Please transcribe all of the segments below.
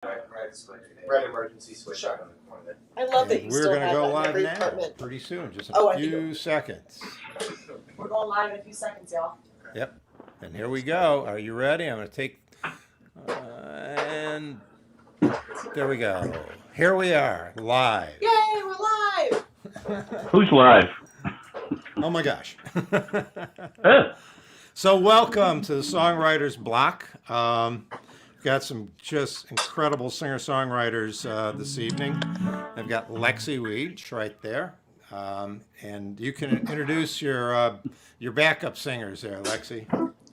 Red emergency switch. Sure. On the corner. I love that you We're still going to have go that in live every now, department. pretty soon, just Oh, a I think few seconds. We're going live in a few seconds, y'all. Yep. And here we go. Are you ready? I'm going to take, and there we go. Here we are, live. Yay, we're live! Who's live? Oh my gosh. So welcome to the Songwriters Block. Got some just incredible singer-songwriters this evening. I've got Lexi Weege right there. And you can introduce your backup singers there, Lexi.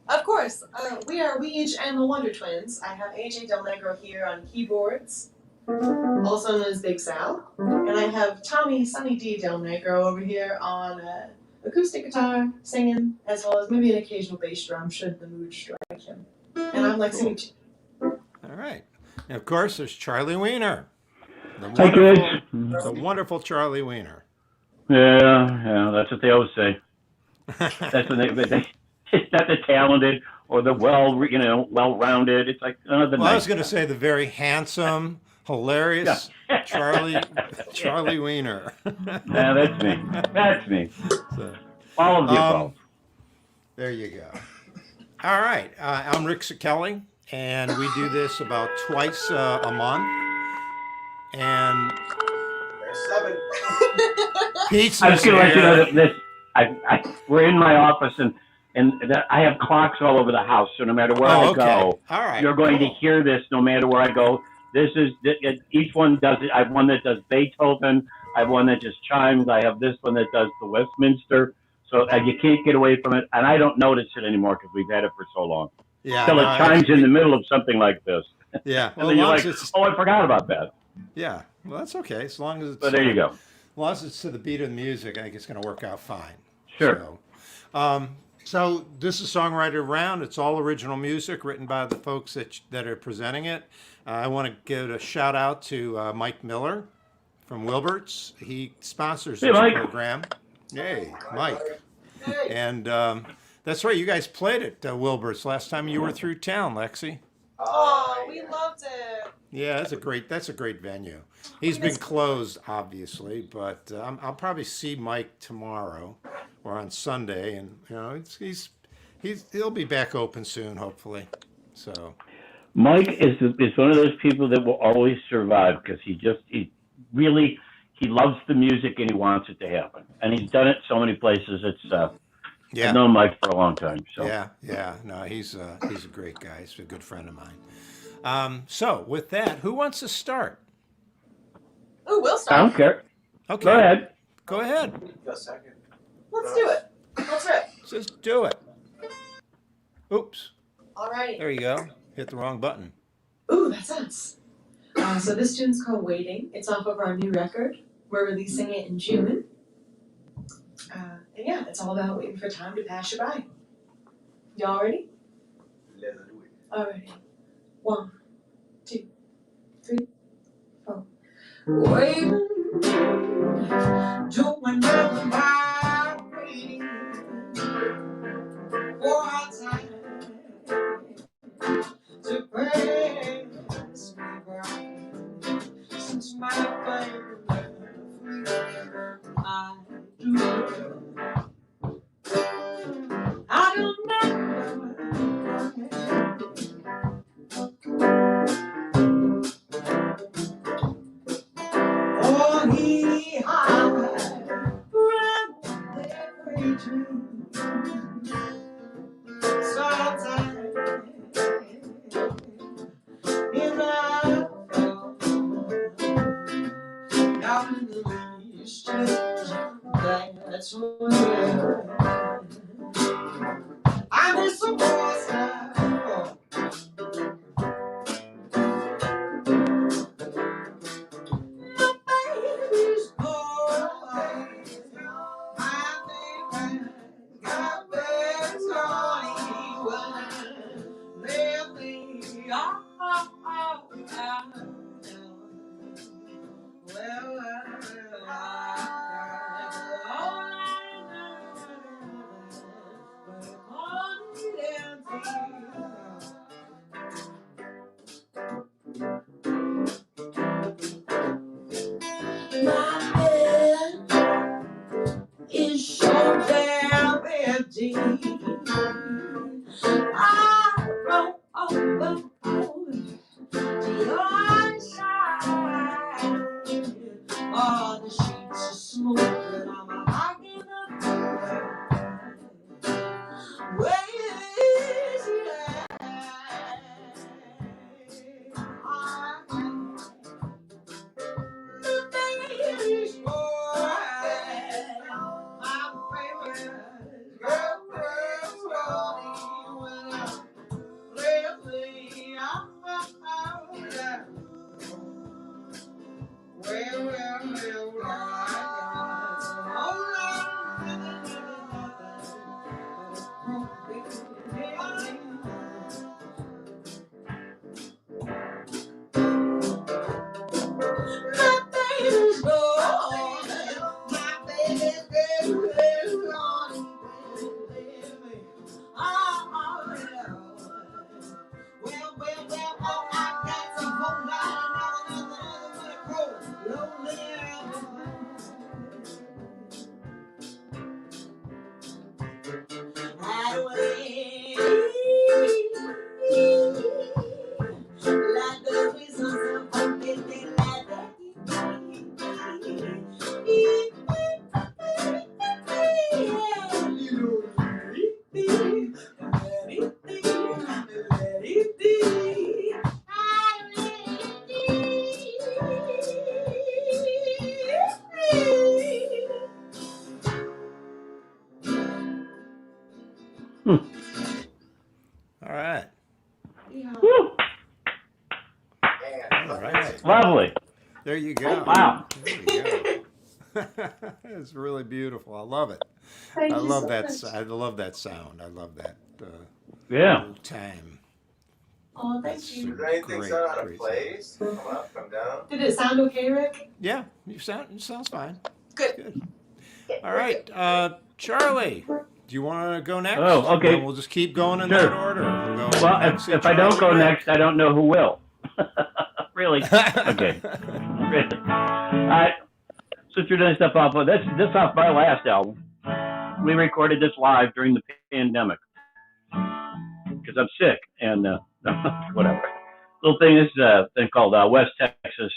Of course, we are Weege and the Wonder Twins. I have AJ Del Negro here on keyboards, also known as Big Sal. And I have Tommy Sunny D Del Negro over here on acoustic guitar, singing, as well as maybe an occasional bass drum should the mood strike him. And I'm Lexi Weege. All right. And of course, there's Charlie Wiener. Hi, kids. The wonderful Charlie Wiener. Yeah, that's what they always say. That's when they it's not the talented or the well-rounded. It's like none of the. Well, I was going to say the very handsome, hilarious Charlie Wiener. Yeah, that's me. That's me. So, all of the above. There you go. All right. I'm Rick Szekelyi, and we do this about twice a month. And There's 7. Pete's I was going to let you know here. that we're in my office and I have clocks all over the house. So no matter where I go, all right, you're going to hear this no matter where I go. This is each one does it. I have one that does Beethoven. I have one that just chimes. I have this one that does the Westminster. So you can't get away from it. And I don't notice it anymore because we've had it for so long. Yeah, Till it chimes in the middle of something like this. Yeah. And then you're like, oh, I forgot about that. Yeah. Well, that's okay. As long as it's. But there you go. As long as it's to the beat of the music, I think it's going to work out fine. Sure. So this is Songwriter Round. It's all original music written by the folks that are presenting it. I want to give a shout out to Mike Miller from Wilbert's. He sponsors this program. Yay, Mike. Hey. And that's right. You guys played at Wilbert's last time you were through town, Lexi. Oh, we loved it. Yeah, that's a great venue. He's been closed, obviously, but I'll probably see Mike tomorrow or on Sunday, and he'll be back open soon, hopefully. So Mike is one of those people that will always survive because he loves the music and he wants it to happen, and he's done it so many places. I've known Mike for a long time. So yeah, no, he's a great guy. He's a good friend of mine. So with that, who wants to start? Oh, we'll I start. don't care. Okay, Go ahead. Go ahead. Go second. Let's do it. Let's rip. Just do it. Oops. Alrighty. There you go. Hit the wrong button. Ooh, that's us. So this tune's called Waiting. It's off of our new record. We're releasing it in June. And yeah, it's all about waiting for time to pass you by. Y'all ready? Let's do it. Alrighty. 1, 2, 3, 4. Waiting, doing nothing but waiting for our time to pass me by. Since my fire left me, I don't know. Oh, he high from every dream. So tired in the down in the leaves, that's where I miss some more time. right. Lovely. There you go. Wow. There you go. It's really beautiful. I love it. Thank I you love so that. much. I love that sound. I love that Yeah. old time. Oh, thank That's you. Is there anything great, sound out of great place? Come up, come down. Did it sound okay, Rick? Yeah, you sound. It sounds fine. Good. Good. All right, Charlie. Do you want to go next? Oh, okay. And we'll just keep going in Sure. that order. We'll go Well, Lexi, if I don't go Charlie, Rick. next, I don't know who will. Really? Okay. Really. All right. Since you're doing stuff off of this off my last album. We recorded this live during the pandemic because I'm sick and whatever. Little thing is a thing called West Texas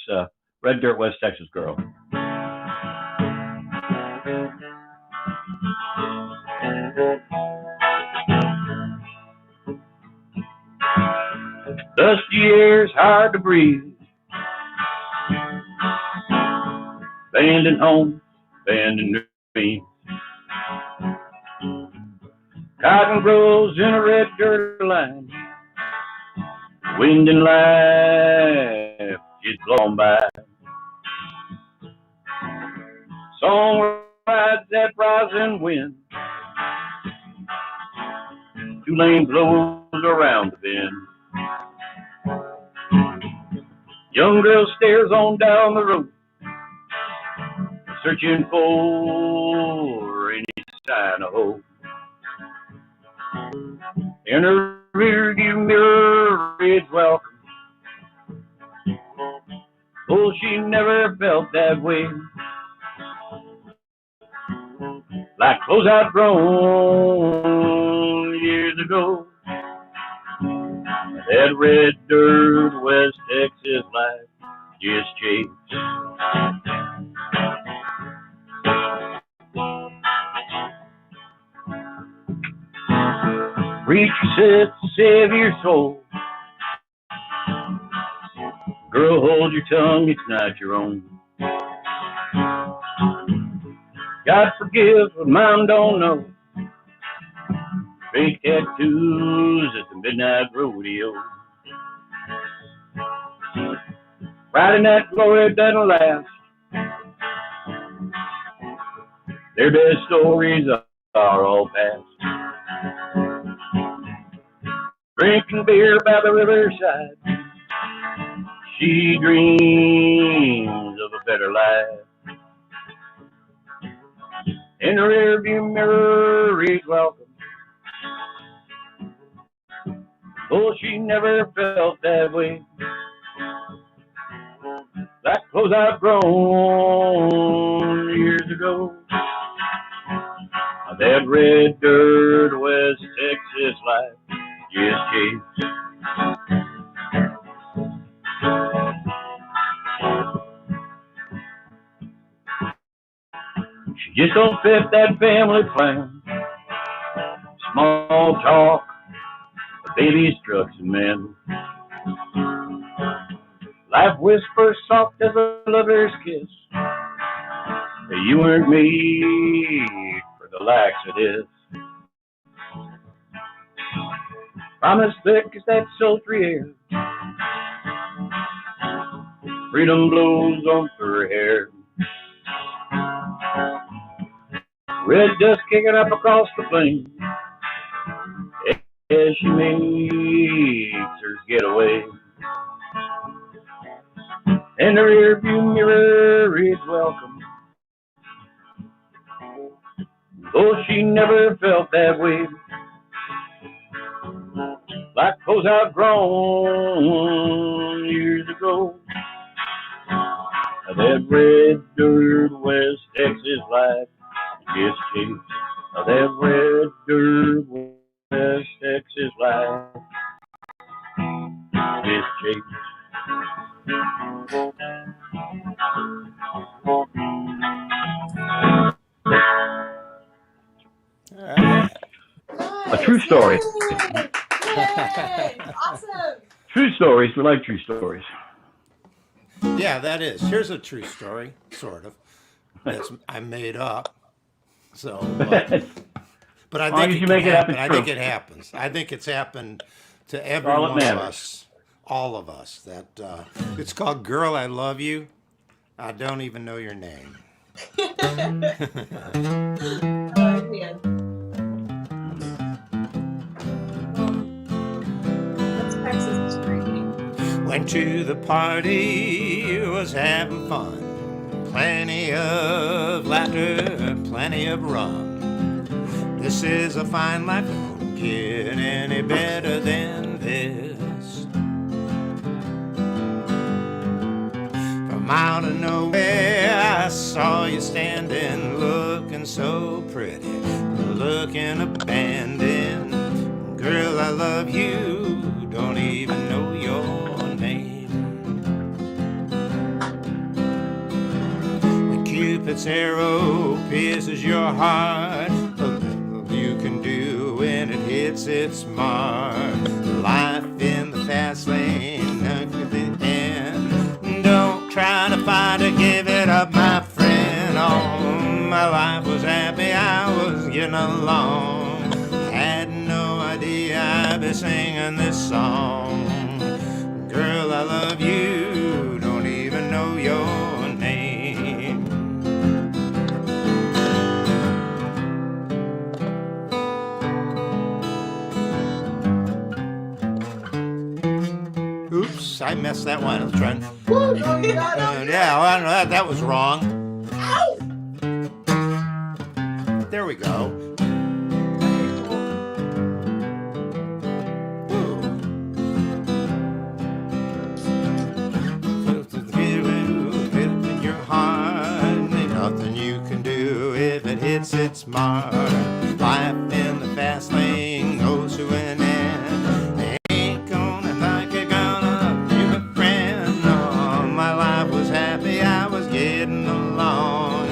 Red Dirt West Texas Girl. Dusty air's hard to breathe. Abandoned homes, abandoned dreams. Cotton grows in a red dirt line. Wind and life is blown by. Song rides that rising wind. Two lane blows around the bend. Young girl stares on down the road, searching for any sign of hope. In her rearview mirror reads welcome, though she never felt that way. Like clothes outgrown years ago. That red dirt West Texas life just changed. Preacher said, save your soul. Girl, hold your tongue, it's not your own. God forgives what mom don't know. Fake tattoos at the midnight rodeo. Riding that glory doesn't last. Their best stories are all past. Drinking beer by the riverside. She dreams of a better life. In the rearview mirror reads welcome. Though she never felt that way. Like clothes outgrown years ago. That red dirt West Texas life just changed. She just don't fit that family plan. Small talk, babies, trucks, and men. Life whispers soft as a lover's kiss. You weren't made for the likes of this. Promise thick as that sultry air. Freedom blows on her hair. Red dust kicking up across the plain as she makes her getaway. In the rearview mirror reads welcome, though she never felt that way. Like clothes outgrown years ago. That red dirt West Texas life just changed. That red dirt West Texas life just changed. All right. Nice. A true story. Yay! Yay! Awesome. True stories. We like true stories. Yeah, that is. Here's a true story, sort of. That's I made up. So, but I As long think as it you can make it happen. happen, I it's think true. it happens. I think it's happened to every all that one of matters. us all of us. That it's called "Girl, I Love You. I Don't Even Know Your Name." Yeah. That's Texas drinking. Went to the party, was having fun. Plenty of laughter, plenty of rum. This is a fine life, it won't get any better than this. From out of nowhere, I saw you standing, looking so pretty, looking abandoned. Girl, I love you, don't even know your name. When Cupid's arrow pierces your heart, you can do when it hits its mark. Life in the fast lane, and don't try to fight to give it up, my friend. Oh, my life was happy, I was getting along. Had no idea I'd be singing this song. Girl, I love you, don't even know your name. Oops, I messed that one. I was trying. Oh, you got it. Yeah, well, I don't know, that was wrong. Ow! There we go. In your heart, ain't nothing you can do if it hits its mark. Life in the fast lane goes to an end. Ain't gonna like it, gonna be a friend. Oh, my life was happy, I was getting along.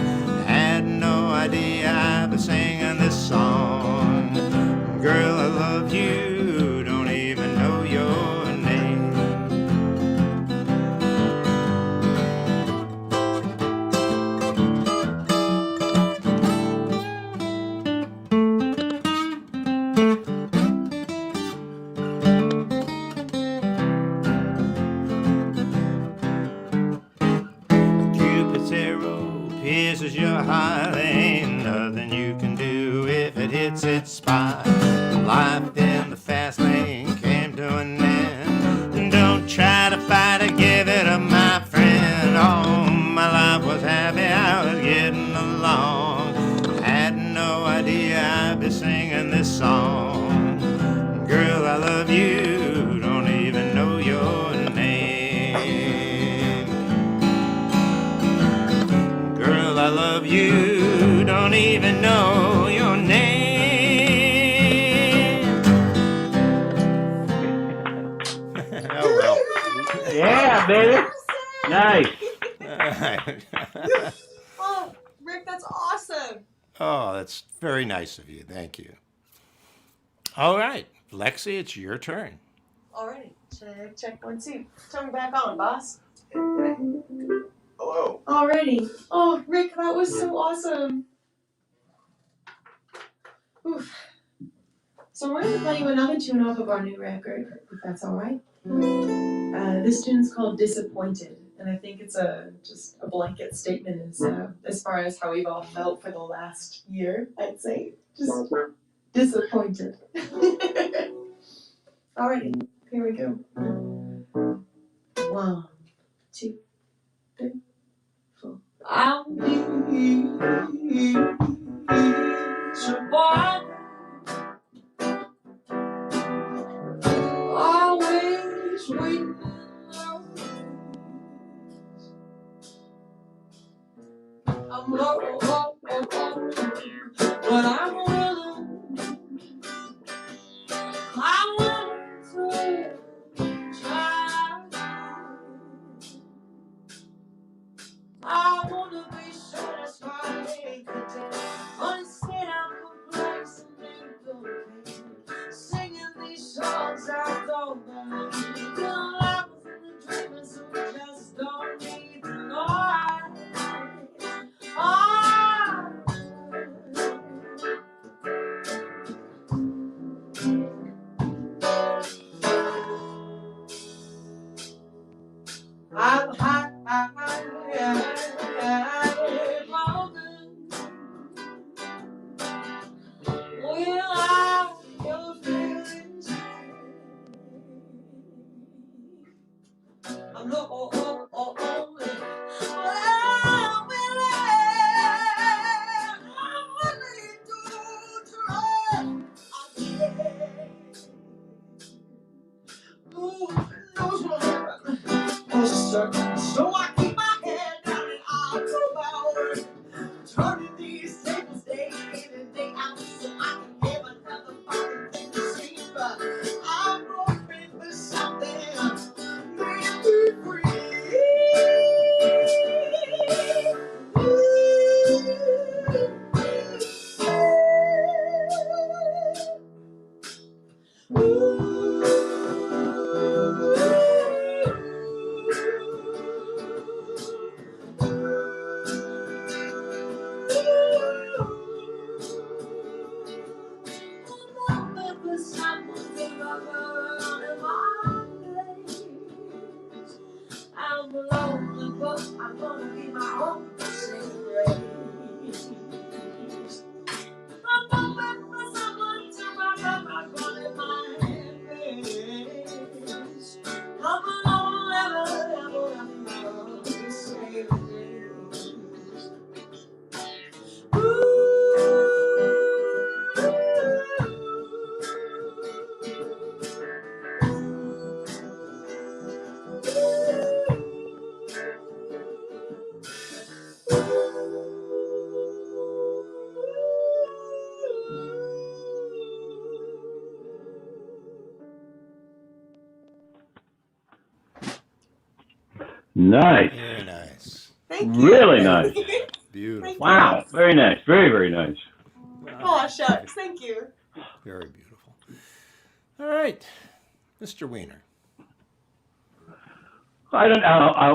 Had no idea I'd be singing this song. Girl, I love you, don't even know your name. Cupid's arrow pierces your heart, ain't nothing you can do if it hits its spot. Life in the fast lane came to an end, and don't try to fight to give it up, my friend. Oh, my life was happy, I was getting along. Had no idea I'd be singing this song. Girl, I love you, don't even know your name. Girl, I love you, don't even know your name. Oh, well. Yeah, baby. Nice. Oh, Rick, that's awesome. Oh, that's very nice of you. Thank you. All right, Lexi, it's your turn. Alrighty, check 1, 2. Turn me back on, boss. Hello. Alrighty. Oh, Rick, that was so awesome. Oof. So we're gonna play you another tune off of our new record, if that's all right. This tune's called "Disappointed," and I think it's just a blanket statement as far as how we've all felt for the last year. I'd say just disappointed. Alrighty, here we go. 1, 2, 3, 4. I'll be your boy. Always waiting around. I'm low, but I'm willing. I'm willing to try. I wanna be satisfied and content. Instead, I'm complacent and complacent. Singing these songs I don't believe. Feeling like within the dreamers who just don't need the light. So I keep my head down and I'll go about turning these tables day in and day out so I can give another fucking thing to see. But I'm hoping for something make me free. I'm lonely, but I'm gonna be my own cigarette. I'm hoping for someone to run in my face. I'm alone, ever the same days. Nice. Very nice. Thank you. Really nice. Beautiful. Wow. Very nice. Very, very nice. Oh, shucks. Thank you. Very beautiful. All right, Mr. Wiener. I don't know. I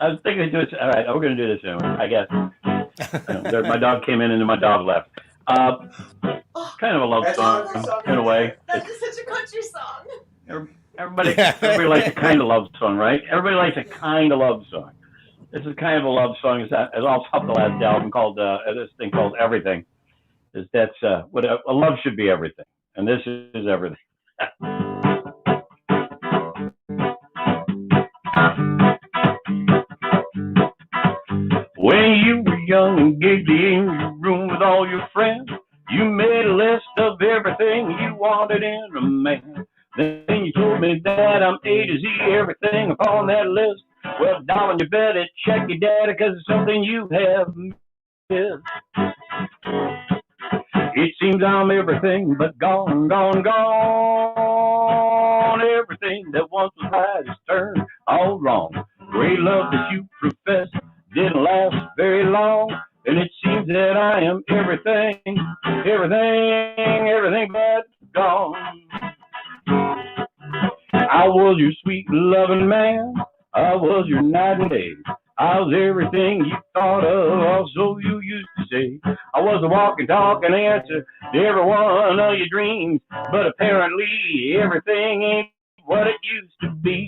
was thinking of doing this. All right, we're going to do this anyway, I guess. My dog came in and then my dog left. Kind of a love song in a way. That is such a country song. Everybody likes a kind of love song, right? Everybody likes a kind of love song. This is kind of a love song. It's also off the last album called this thing called Everything. That's what a love should be, everything, and this is everything. When you were young and gazed in your room with all your friends, you made a list of everything you wanted in a man. Then you told me that I'm A to Z, everything upon that list. Well, darling, you better check your data, 'cause it's something you have missed. It seems I'm everything but gone, gone, gone. Everything that once was right is turned all wrong. Great love that you professed didn't last very long, and it seems that I am everything, everything, everything but gone. I was your sweet loving man, I was your night and day, I was everything you thought of, also you used to say. I was a walking, talking answer to every one of your dreams, but apparently everything ain't what it used to be.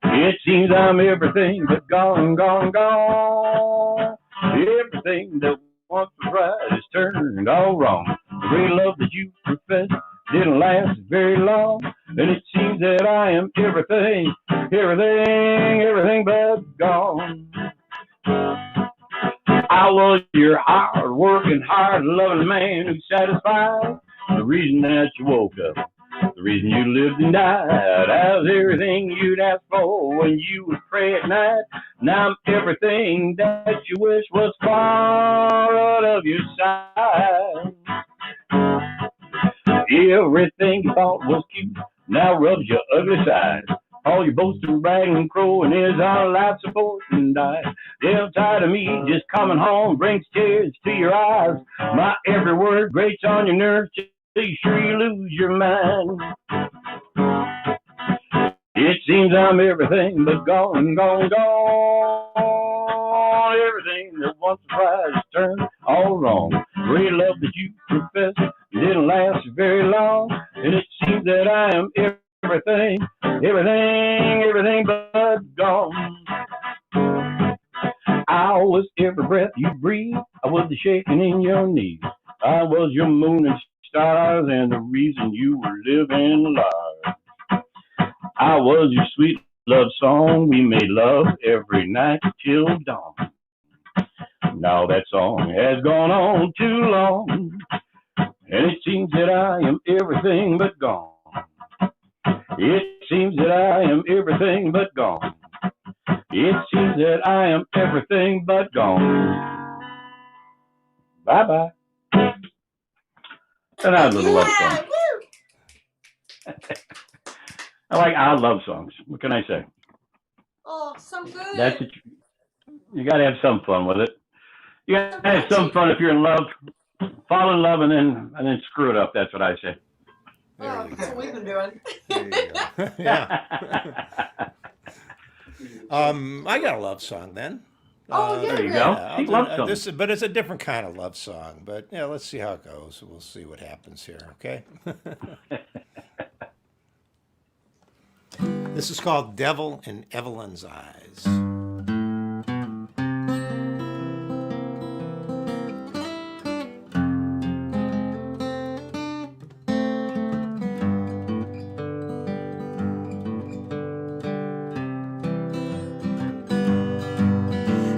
It seems I'm everything but gone, gone, gone. Everything that once was right is turned all wrong. The great love that you professed didn't last very long, and it seems that I am everything, everything, everything but gone. I was your hard-working, hard-loving man who satisfied the reason that you woke up, the reason you lived and died. I was everything you'd ask for when you would pray at night. Now I'm everything that you wish was far out of your sight. Everything you thought was cute now rubs your ugly side. All your boasting, bragging, and crowing is our life support and die. They're tired of me just coming home, brings tears to your eyes. My every word grates on your nerves till you sure you lose your mind. It seems I'm everything but gone, gone, gone. Everything that once was right is turned all wrong. Great love that you professed didn't last very long, and it seems that I am everything, everything, everything but but gone. I was every breath you breathe. I was the shaking in your knees. I was your moon and stars and the reason you were living alive. I was your sweet love song. We made love every night till dawn. Now that song has gone on too long, and it seems that I am everything but gone. It seems that I am everything but gone. It seems that I am everything but gone. Bye-bye. And I little love song. I love songs. What can I say? Oh, so good. That's it. You got to have some fun with it. You got to have some fun if you're in love. Fall in love and then screw it up. That's what I say. Oh, that's what we've been doing. There you go. Yeah. I got a love song then. Oh, yeah, there you Rick. go. Yeah, He loves songs. but it's a different kind of love song. But yeah, let's see how it goes. We'll see what happens here. Okay. This is called "Devil in Evelyn's Eyes."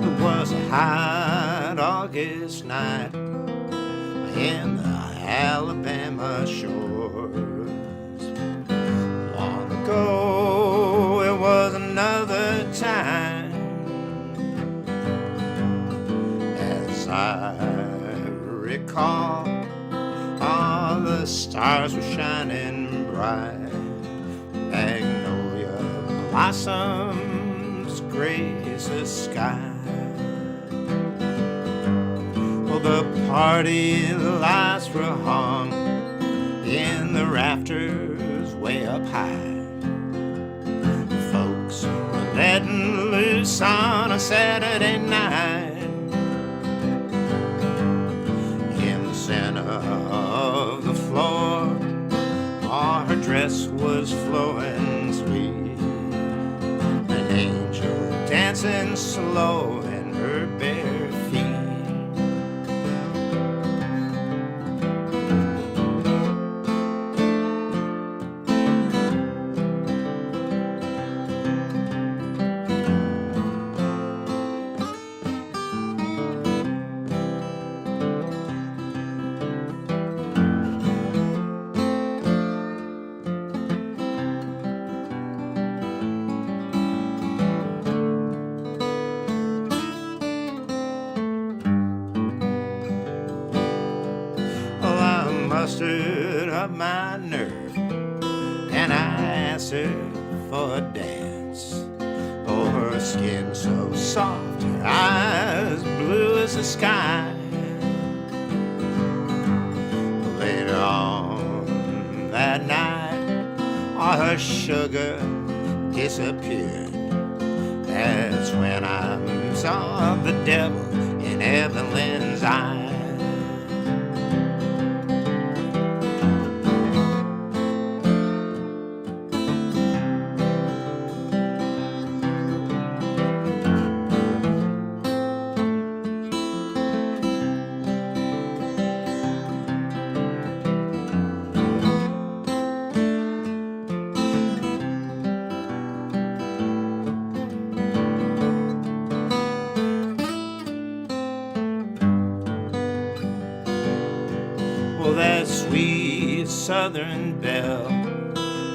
It was a hot August night in the Alabama shores. Long ago, it was another time. As I recall, all the stars were shining bright. Magnolia blossoms grace the sky. Well, the party lights were hung in the rafters way up high. Folks were letting loose on a Saturday night. In the center of the floor, her dress was flowing sweet. An angel dancing slow in her bare feet. Mustered up my nerve and I asked her for a dance. Oh, her skin so soft, her eyes blue as the sky. Later on that night, all her sugar disappeared. That's when I saw the devil in Evelyn's eyes. Well, that sweet southern belle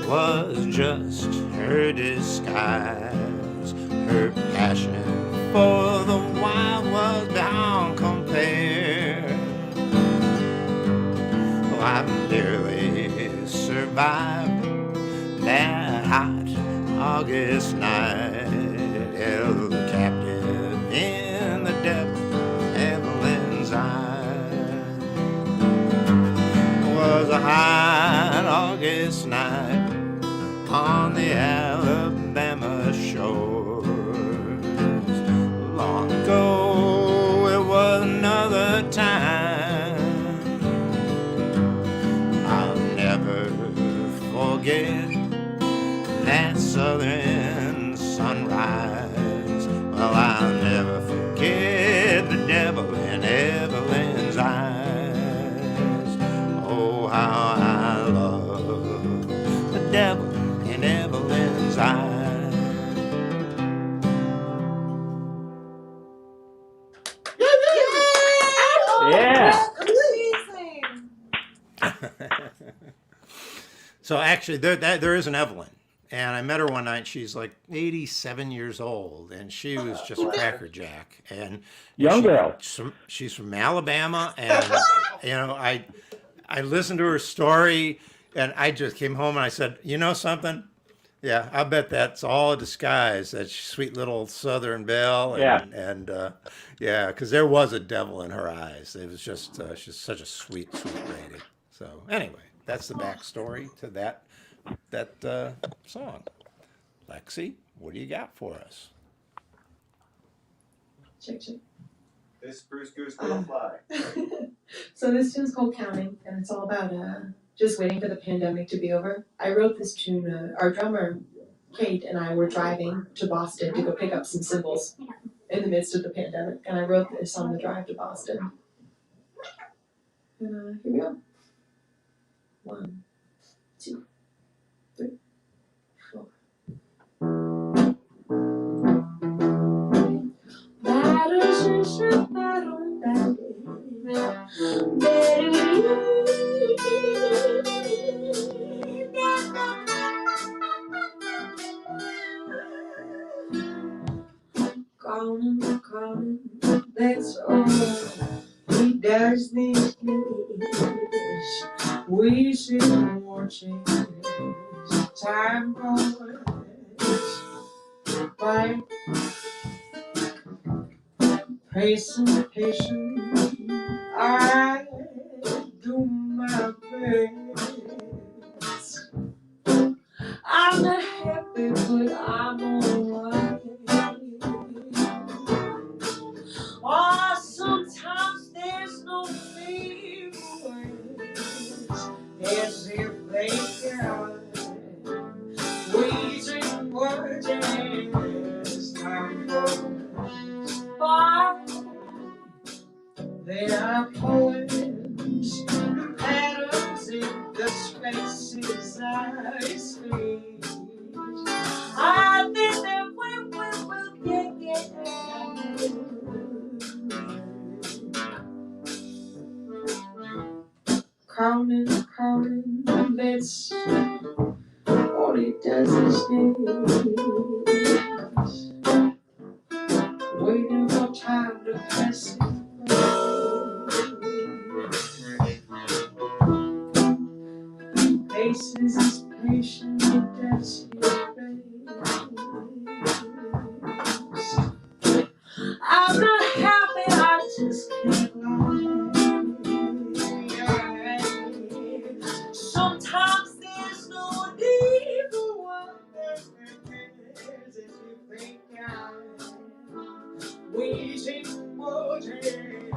was just her disguise. Her passion for the wild was beyond compare. Oh, I barely survived that hot August night, held captive in the depth of Evelyn's eyes. Was a hot August night on the Alabama shores. Long ago, it was another time. I'll never forget that southern sun sunrise. Well, I'll never forget the devil in Evelyn's eyes. Oh, how I love the devil in Evelyn's eyes. Oh, Yeah. that's amazing. So actually, there is an Evelyn, and I met her one night. She's like 87 years old, and she was just crackerjack. And Young girl. She's from Alabama, and I listened to her story, and I just came home and I said, you know something? Yeah, I bet that's all a disguise. That sweet little Southern belle. And yeah, because there was a devil in her eyes. It was just she's such a sweet lady. So anyway, that's the backstory to that song. Lexi, what do you got for us? Check. This spruce goose will fly. So this tune's called Counting, and it's all about just waiting for the pandemic to be over. I wrote this tune, our drummer, Kate, and I were driving to Boston to go pick up some cymbals in the midst of the pandemic, and I wrote this on the drive to Boston. And here we go. 1, 2, 3, 4. Calling, that's all he does these days. We see more change, time goes by, patient, I do my best. I'm not happy, but I'm alright. Oh, sometimes there's no favor, as if they got waiting words as time goes by. There are poems, patterns in the spaces I see. I think that we will get counting, that's all he does is days, waiting for time to pass him by. Faces his patient, he does his best. I'm not happy, I just can't lie. Sometimes there's no need for what there's if you think I'm waiting for days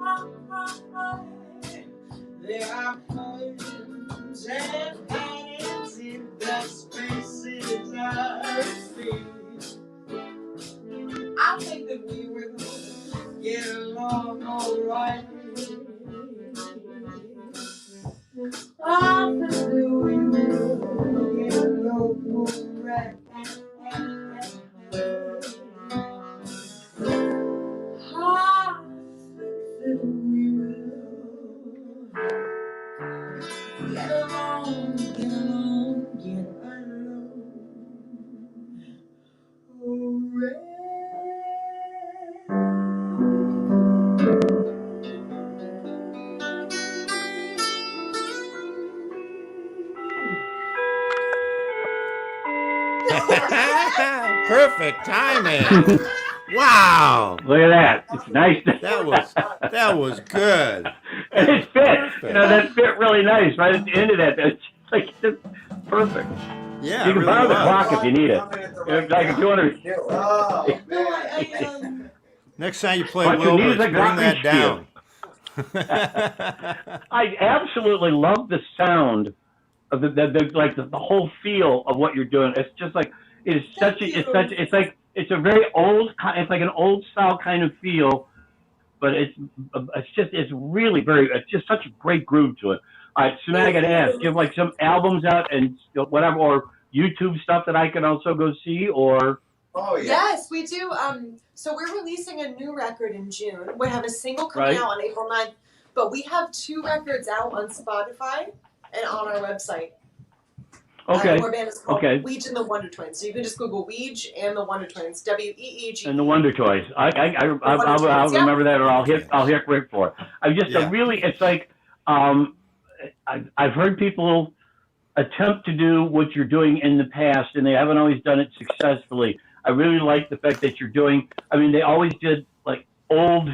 goes by. There are poems and patterns in the spaces I see. I think that we will get along alright. I think that we will get along alright. I think that we will get along alright. Perfect timing. Wow. Look at that. It's nice. That was good. And it fit. Perfect. You know, that fit really nice right at the end of that. It's like just perfect. Yeah, You can it borrow really the was. clock if you need it. Like if you want to. Oh, No, man. Next time you play But you need Wilbur, the bring that glockenspiel. down. I absolutely love the sound the whole feel of what you're doing. It's just like it's Thank such a you. it's a very old, it's like an old style kind of feel, but it's really very, it's just such a great groove to it. All right, so now I got to ask, do you have like some albums out and whatever, or YouTube stuff that I can also go see, or? Oh, yeah. Yes, we do. So we're releasing a new record in June. We have a single coming out on April 9th, but we have 2 records out on Spotify and on our website. Okay. Our band is called Weege and the Wonder Twins. So you can just Google Weege and the Wonder Twins. WEEG. And the Wonder Toys. I'll remember that, or I'll hit Rick for it. It's like I've heard people attempt to do what you're doing in the past, and they haven't always done it successfully. I really like the fact that you're doing. I mean, they always did like old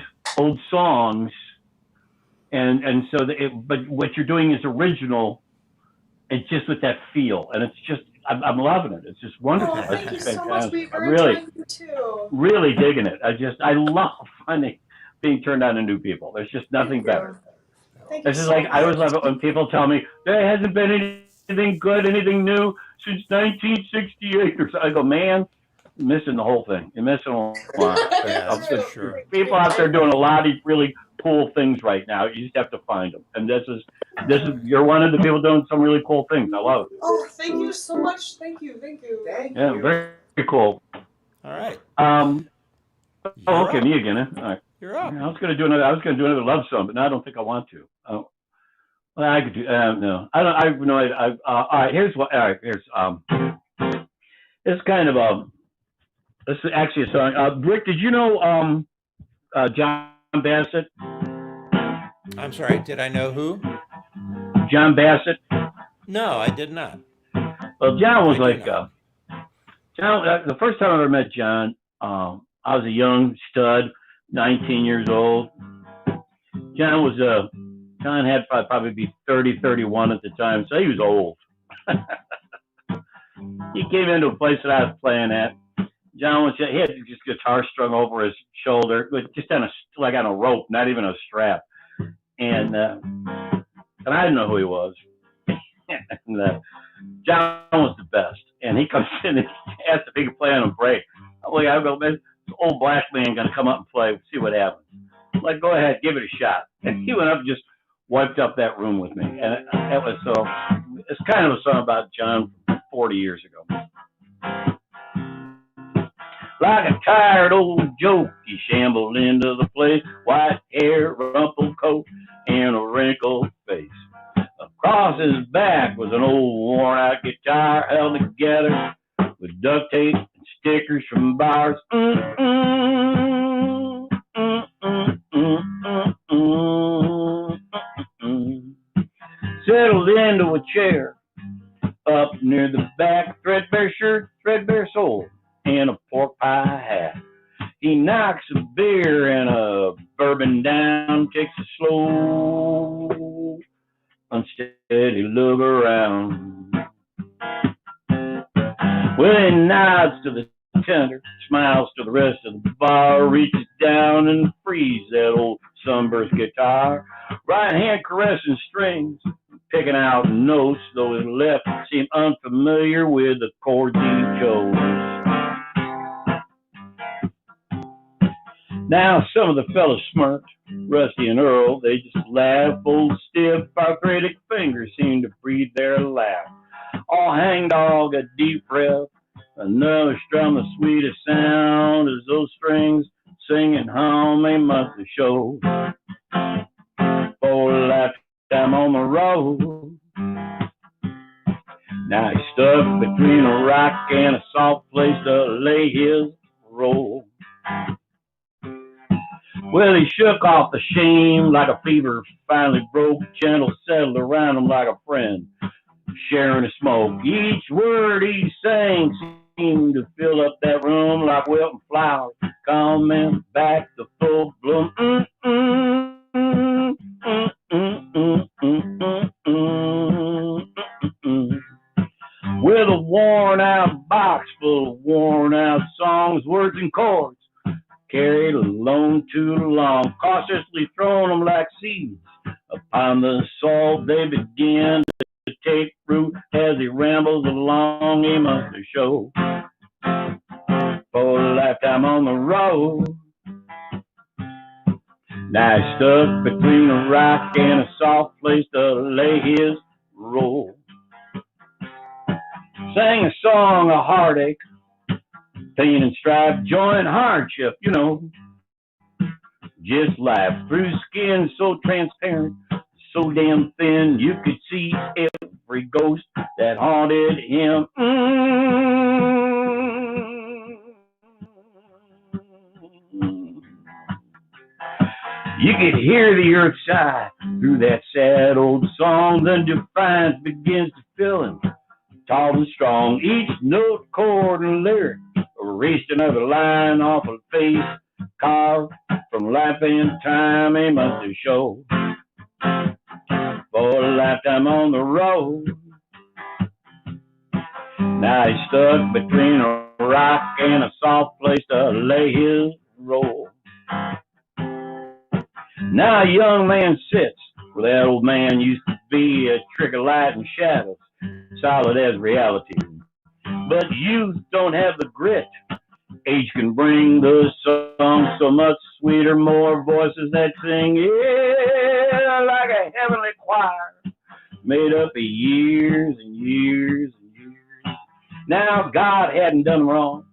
songs, and so but what you're doing is original. It's just with that feel, and it's just I'm loving it. It's just wonderful. Oh, thank you it's so much. fantastic. I'm really digging it. I love being turned on to new people. There's just nothing better. This is like I always love it when people tell me there hasn't been anything good, anything new since 1968. Or so. I go, man, you're missing the whole thing. You're missing a lot. Yeah, for sure. People out there doing a lot of really cool things right now. You just have to find them, and this is you're one of the people doing some really cool things. I love it. Oh, thank you so much. Thank you. Yeah, very cool. All right. Okay, me again. All right. You're up. I was gonna do another love song, but now I don't think I want to. Well, I could do. No, I don't. I have no idea. All right. Here's what. All right. Here's It's kind of This is actually a song. Rick, did you know John Bassett? I'm sorry. Did I know who? John Bassett. No, I did not. Well, John was like John. The first time I ever met John, I was a young stud, 19 years old. John had probably be 30, 31 at the time, so he was old. He came into a place that I was playing at. John he had just guitar strung over his shoulder, but just on a rope, not even a strap. And I didn't know who he was. And John was the best. And he comes in and asked if he could play on a break. I go, man, this old black man gonna come up and play, see what happens. I'm like, go ahead, give it a shot. And he went up and just wiped up that room with me. And it was it's kind of a song about John 40 years ago. Like a tired old joke, he shambled into the place, white hair, rumpled coat, and a wrinkled face. Across his back was an old worn-out guitar held together with duct tape and stickers from bars. Settled into a chair up near the back, threadbare shirt, threadbare soul, and a pork pie hat. He knocks a beer and a bourbon down, takes a slow, unsteady look around. Well, he nods to the tender, smiles to the rest of the bar, reaches down and frees that old sunburst guitar. Right hand caressing strings, picking out notes, though his left seemed unfamiliar with the chords he chose. Now some of the fellas smirked, Rusty and Earl, they just laughed. Old stiff, arthritic fingers seemed to breathe their laugh. All hangdog a deep breath, another strum the sweetest sound as those strings singing home they must have showed. For a lifetime on the road. Now he's stuck between a rock and a soft place to lay his roll. Well, he shook off the shame like a fever finally broke, gentle settled around him like a friend, sharing a smoke. Each word he sang seemed to fill up that room like wilting flowers, coming back to full bloom. With a worn-out box full of worn-out songs, words and chords, carried along too long, cautiously throwing them like seeds upon the soil. They began to take root as he rambles along. He must have showed for a lifetime on the road. Now he's stuck between a rock and a soft place to lay his roll. Sang a song of heartache, pain and strife, joy and hardship, you know. Just life through skin so transparent, so damn thin, you could see every ghost that haunted him. You could hear the earth sigh through that sad old song. Then defiance begins to fill him, tall and strong. Each note, chord, and lyric erased another line off a face carved from life and time. He must have showed for a lifetime on the road. Now he's stuck between a rock and a soft place to lay his roll. Now a young man sits where that old man used to be, a trick of light and shadows, solid as reality. But youth don't have the grit. Age can bring the song so much sweeter, more voices that sing, yeah, like a heavenly choir, made up of years and years and years. Now God hadn't done them wrong,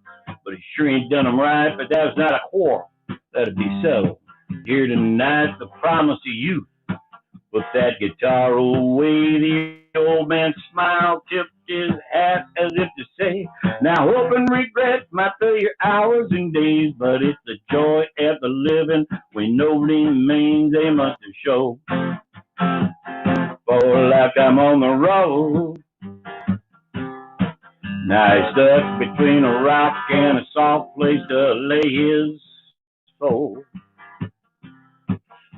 but he sure ain't done them right. But that was not a quarrel that'd be settled here tonight. The promise of youth. Put that guitar away. The old man smiled, tipped his hat as if to say, now hope and regret might fill your hours and days, but it's the joy of the living when nobody remains. They must have showed for a lifetime on the road. Now he's stuck between a rock and a soft place to lay his soul.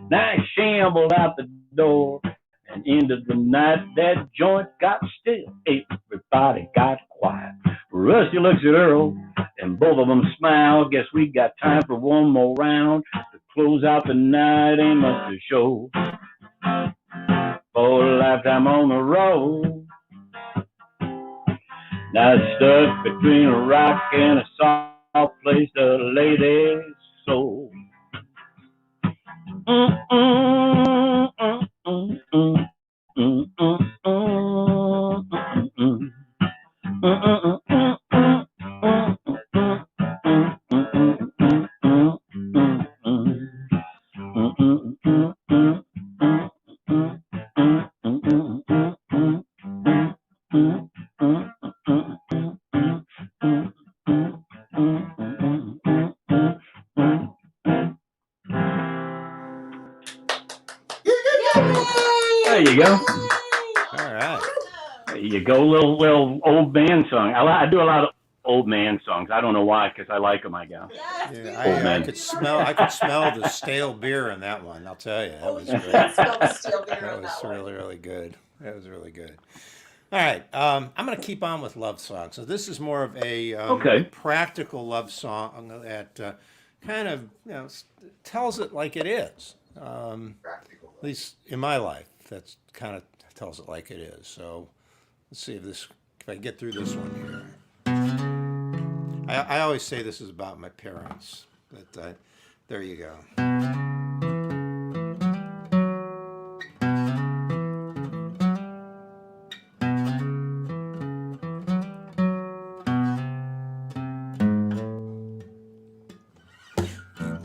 Now he shambled out the door and into the night. That joint got still. Everybody got quiet. Rusty looks at Earl and both of them smile. Guess we got time for one more round to close out the night. They must have showed for a lifetime on the road. Now it's stuck between a rock and a soft place to lay their soul. There you go. All right. There you go, little old man song. I do a lot of old man songs. I don't know why, because I like them, I guess. Yeah, I could smell the stale beer in that one. I'll tell you, that was You great. can smell the steel beer That on was that one. really, really good. That was really good. All right, I'm going to keep on with love songs. So this is more of a Okay. practical love song that kind of tells it like it is. Practical. At least in my life, that's kind of tells it like it is. So let's see if I get through this one here. I always say this is about my parents, but there you go.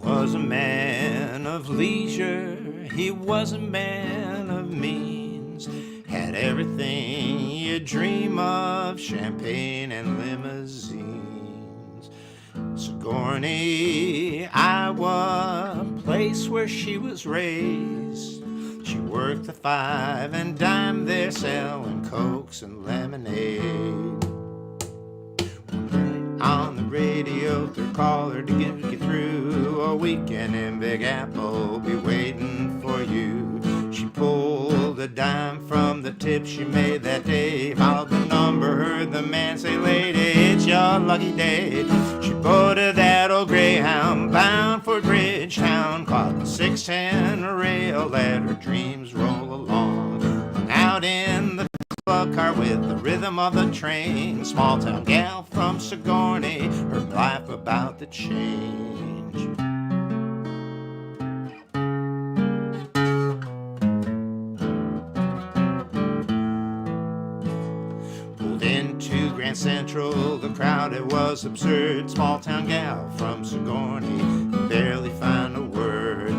Was a man of leisure, he was a man of means, had everything you dream of, champagne and limousines. Sigourney, Iowa, place where she was raised. She worked the 5 and dime there selling cokes and lemonade. On the radio, through caller to get you through. A weekend in Big Apple, be waiting for you. She pulled a dime from the tip she made that day. Followed the number, heard the man say, lady, it's your lucky day. She boarded that old Greyhound, bound for Bridgetown. Caught the 610 rail, let her dreams roll along. Out in the lug car with the rhythm of the train. Small town gal from Sigourney, her life about to change. Pulled into Grand Central, the crowd, it was absurd. Small town gal from Sigourney, barely find a word.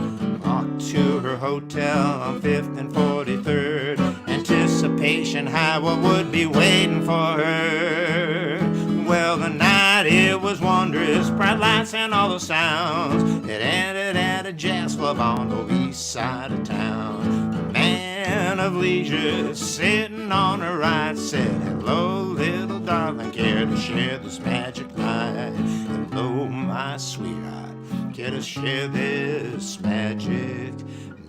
Walked to her hotel on 5th and 43rd. Anticipation high, what would be waiting for her? Well, the night, it was wondrous, bright lights and all the sounds. It ended at a jazz club on the east side of town. A man of leisure sitting on her right said, hello, little darling, care to share this magic night? Hello, my sweetheart, care to share this magic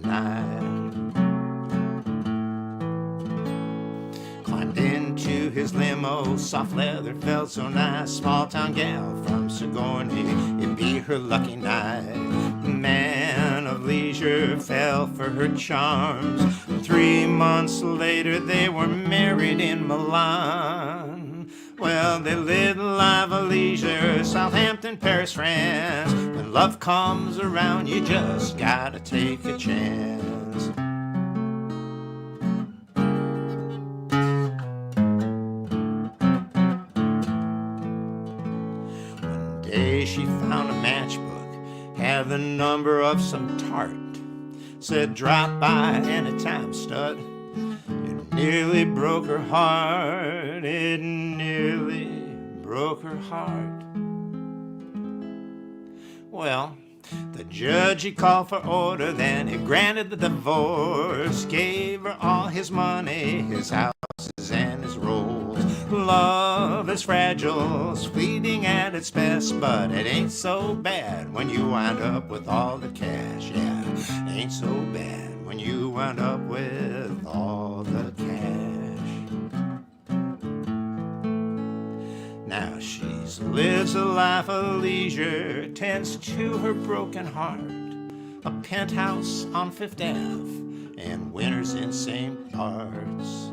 night? Climbed into his limo, soft leather felt so nice. Small town gal from Sigourney, it'd be her lucky night. Man of leisure fell for her charms. 3 months later they were married in Milan. Well, they lived a life of leisure, Southampton, Paris, France. When love comes around, you just gotta take a chance. One day she found a matchbook, had the number of some tart. Said, drop by anytime, stud. It nearly broke her heart. It nearly broke her heart. Well, the judge, he called for order, then he granted the divorce. Gave her all his money, his houses and his rolls. Love is fragile, it's fleeting at its best, but it ain't so bad when you wind up with all the cash. Yeah, ain't so bad when you wind up with all the cash. Now she lives a life of leisure, tends to her broken heart. A penthouse on 5th Ave and winters in St. Bart's.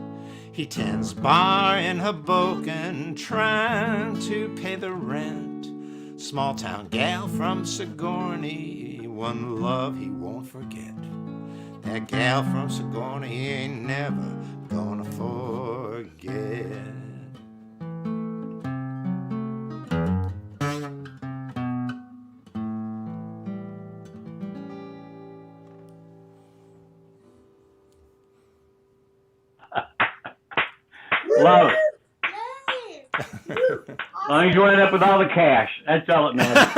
He tends bar in Hoboken, trying to pay the rent. Small town gal from Sigourney, one love he won't forget. That gal from Sigourney he ain't never gonna forget. Love it. Yay! As long as you end up with all the cash, that's all that matters.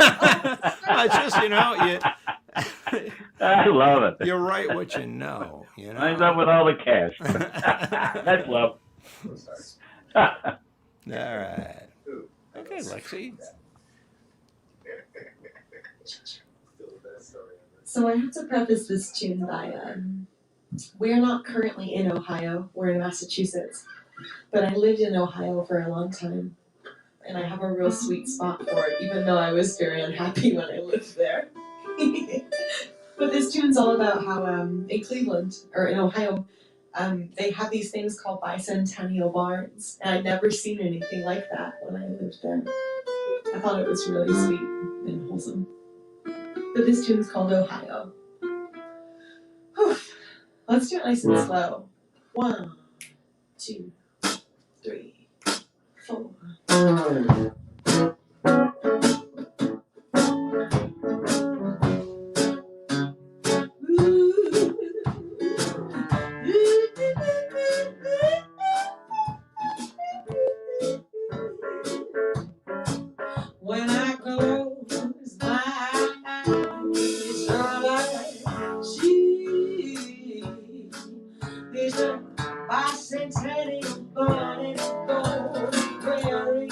It's just, you know, I love it. you write what you know, you know. Ends up with all the cash. That's love. Oh, sorry. All right. Ooh, Okay, Lexi. So I have to preface this tune by, we're not currently in Ohio, we're in Massachusetts, but I lived in Ohio for a long time, and I have a real sweet spot for it, even though I was very unhappy when I lived there. But this tune's all about how in Cleveland, or in Ohio, they have these things called bicentennial barns, and I'd never seen anything like that when I lived there. I thought it was really sweet and wholesome. But this tune's called Ohio. Whew. Let's do it nice and slow. 1, 2, 3, 4. When I close my eyes, all I see is a bicentennial barn and a gold prairie.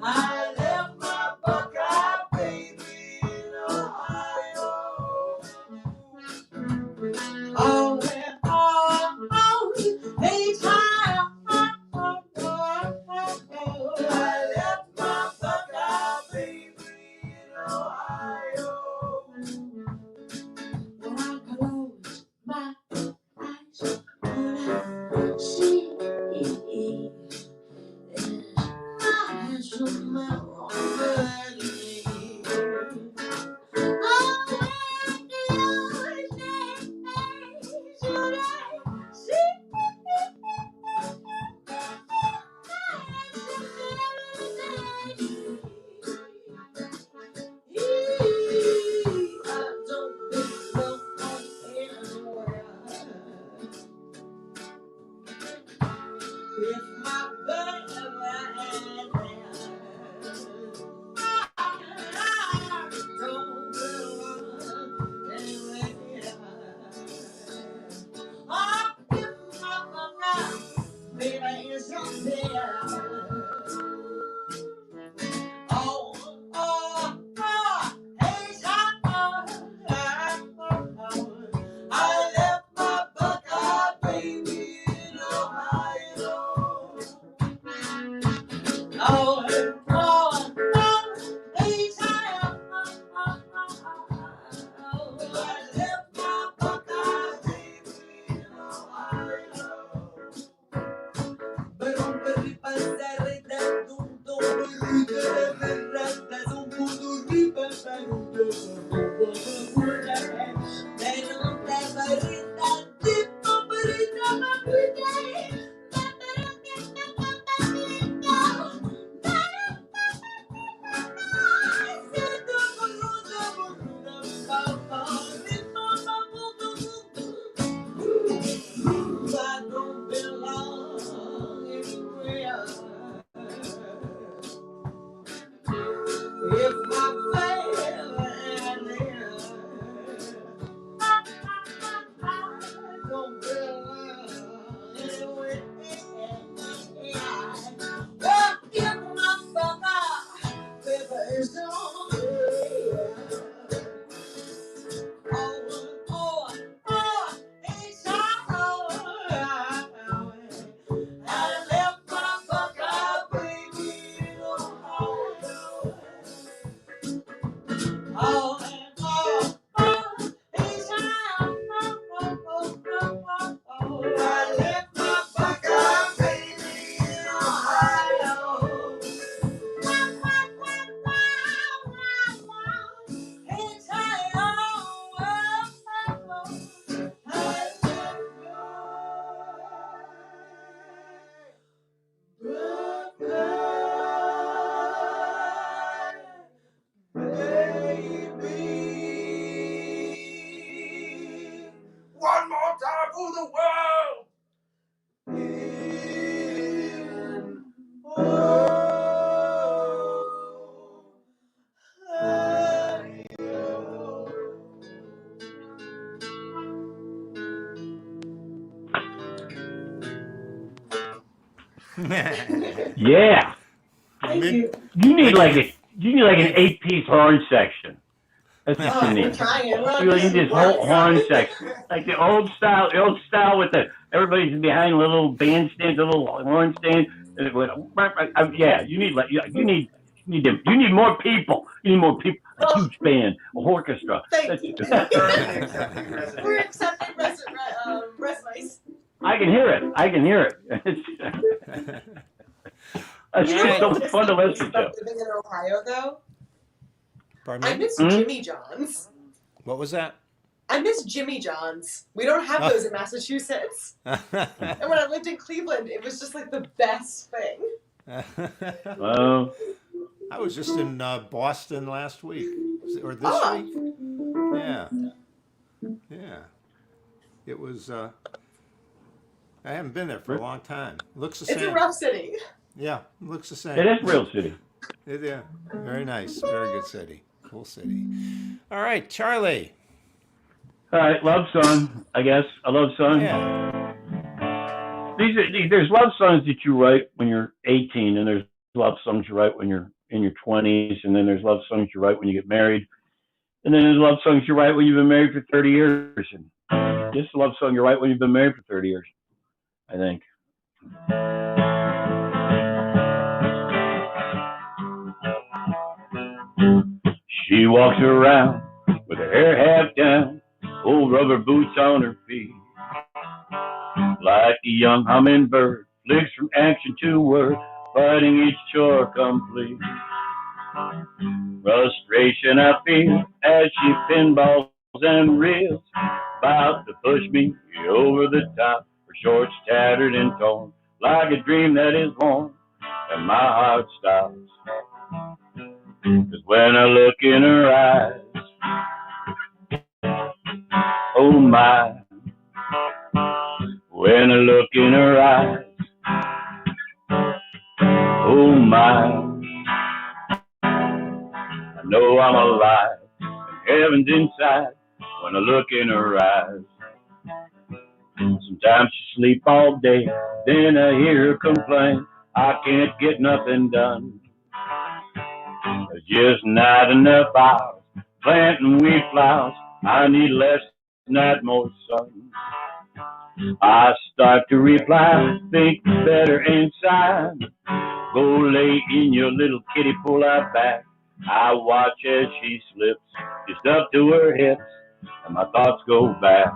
I left my Buckeye baby in Ohio. Oh, hey, child. I left my Buckeye baby in Ohio. When I close my eyes, all I see is my handsome man on me. If my baby is on there. Hey, I left my Buckeye baby in Ohio. Hey, I left my Buckeye baby in Ohio. I don't belong anywhere. If my family don't belong anywhere. Well, if my Buckeye baby is on me. It's I left my Buckeye baby in Ohio. It's I left my Buckeye baby in Ohio. One more time for the world. Yeah. Thank you. You need like an 8-piece horn section. That's what you We're need. trying. You need this whole horn section, like the old style with everybody's behind a little bandstand, a little horn stand. Yeah, you need more people. You need more people. A huge band, a orchestra. Thank you. We're accepting resumes. I can hear it. It's just so much fun to listen to. Living in Ohio, though, Pardon I me? miss Jimmy John's. What was that? I miss Jimmy John's. We don't have those in Massachusetts. And when I lived in Cleveland, it was just like the best thing. I was just in Boston last week, or this week. Yeah, yeah. It was. I haven't been there for a long time. Looks the same. It's a rough city. Yeah, looks the same. It is real city. Yeah, very nice. Very good city. Cool city. All right, Charlie. All right, love song. I guess a love song. Yeah. There's love songs that you write when you're 18, and there's love songs you write when you're in your 20s, and then there's love songs you write when you get married, and then there's love songs you write when you've been married for 30 years. And this is a love song you write when you've been married for 30 years, I think. She walks around with her hair half down, old rubber boots on her feet. Like a young hummingbird, flicks from action to word, fighting each chore complete. Frustration I feel as she pinballs and reels, about to push me over the top. Her shorts tattered and torn, like a dream that is born, and my heart stops. 'Cause when I look in her eyes, oh my, when I look in her eyes, oh my, I know I'm alive, and heaven's inside when I look in her eyes. Sometimes she sleep all day, then I hear her complain, I can't get nothing done. There's just not enough hours planting wheat flowers, I need less, not more sun. I start to reply, think better inside. Go lay in your little kiddie pool out back. I watch as she slips just up to her hips, and my thoughts go back.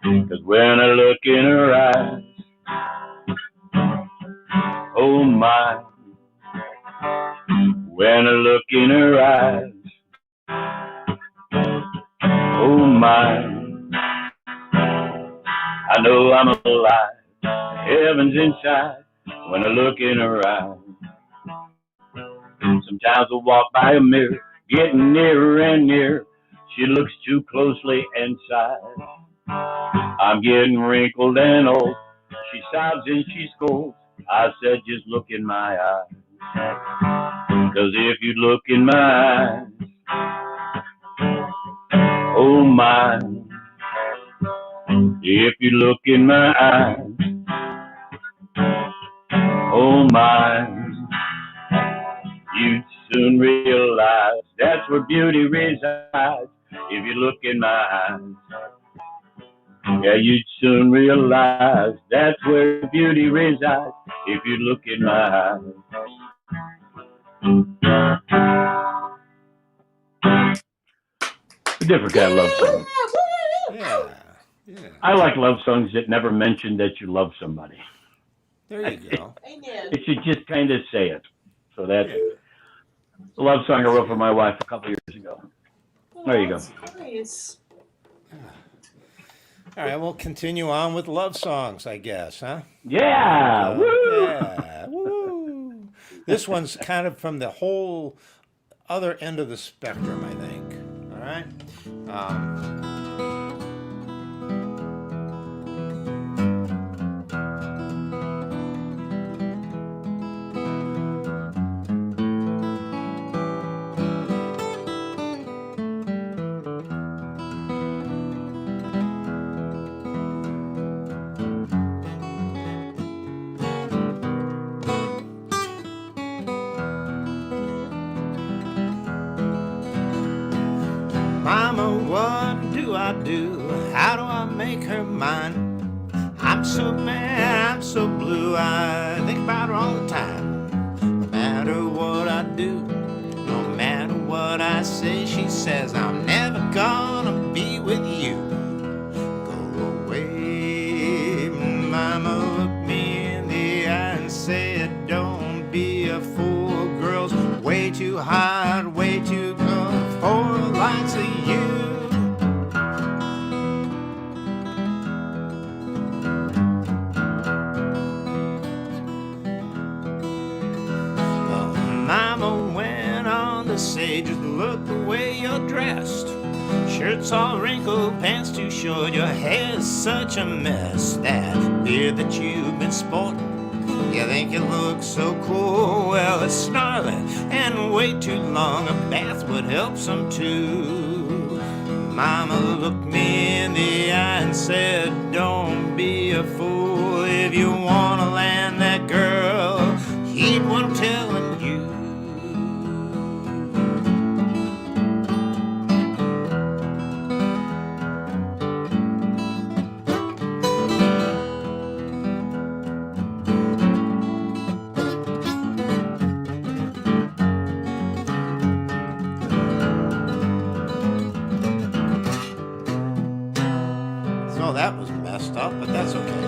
'Cause when I look in her eyes, oh my, when I look in her eyes, oh my, I know I'm alive, heaven's inside when I look in her eyes. Sometimes I walk by a mirror, getting nearer and nearer, she looks too closely inside. I'm getting wrinkled and old, she sobs and she scolds, I said just look in my eyes. 'Cause if you look in my eyes, oh my, if you look in my eyes, oh my, you'd soon realize that's where beauty resides. If you look in my eyes, yeah, you'd soon realize that's where beauty resides. If you look in my eyes. A different kind of love song. Yeah. Yeah. I like love songs that never mention that you love somebody. There you go. Amen. It should just kind of say it. So that's Yeah. a love song I wrote for my wife a couple years ago. There you go. Nice. All right, we'll continue on with love songs, I guess, huh? Yeah. Woo! Yeah. Woo. This one's kind of from the whole other end of the spectrum, I think. All right. Mama, what do I do? How do I make her mine? I'm so mad, I'm so blue, I think about her all the time. No matter what I do, no matter what I say, she says I'm never gonna be with you. Go away, Mama, look me in the eye and said, don't be a fool, girls, way too hot, way too good for the likes of you. Mama went on to say, just look the way you're dressed. Shirt's all wrinkled, pants too short, your hair's such a mess. That beard that you've been sporting, you think you look so cool. Well, it's snarling and way too long, a bath would help some too. Mama looked me in the eye and said, don't be a fool. If you want to land that girl, heed what I'm telling you. So that was messed up, but that's okay.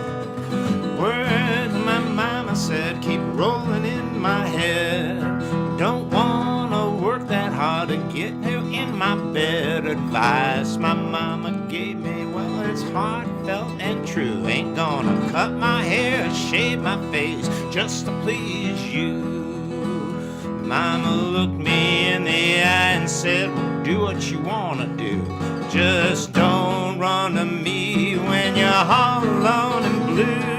Words my mama said keep rolling in my head. Don't wanna work that hard to get her in my bed. Advice my mama gave me, well, it's heartfelt and true. Ain't gonna cut my hair, shave my face just to please you. Mama looked me in the eye and said, well, do what you wanna do. Just don't run to me when you're all alone and blue.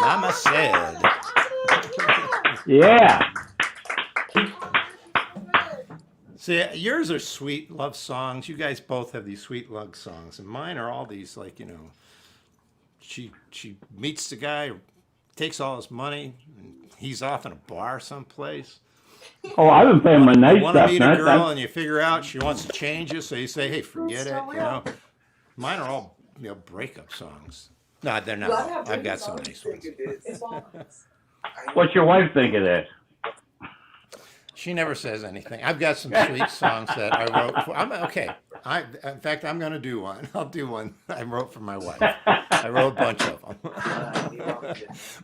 Mama said. Yeah. See, yours are sweet love songs. You guys both have these sweet love songs, and mine are all these like, you know, she meets the guy, takes all his money, and he's off in a bar someplace. Oh, I've been playing my nice You want to stuff. meet a girl, and you figure out she wants to change you, so you say, "Hey, forget it." You know, mine are all, you know, breakup songs. No, they're not. I've got some nice ones. What's your wife think of that? She never says anything. I've got some sweet songs that I wrote. Okay. In fact, I'm going to do one. I'll do one I wrote for my wife. I wrote a bunch of them.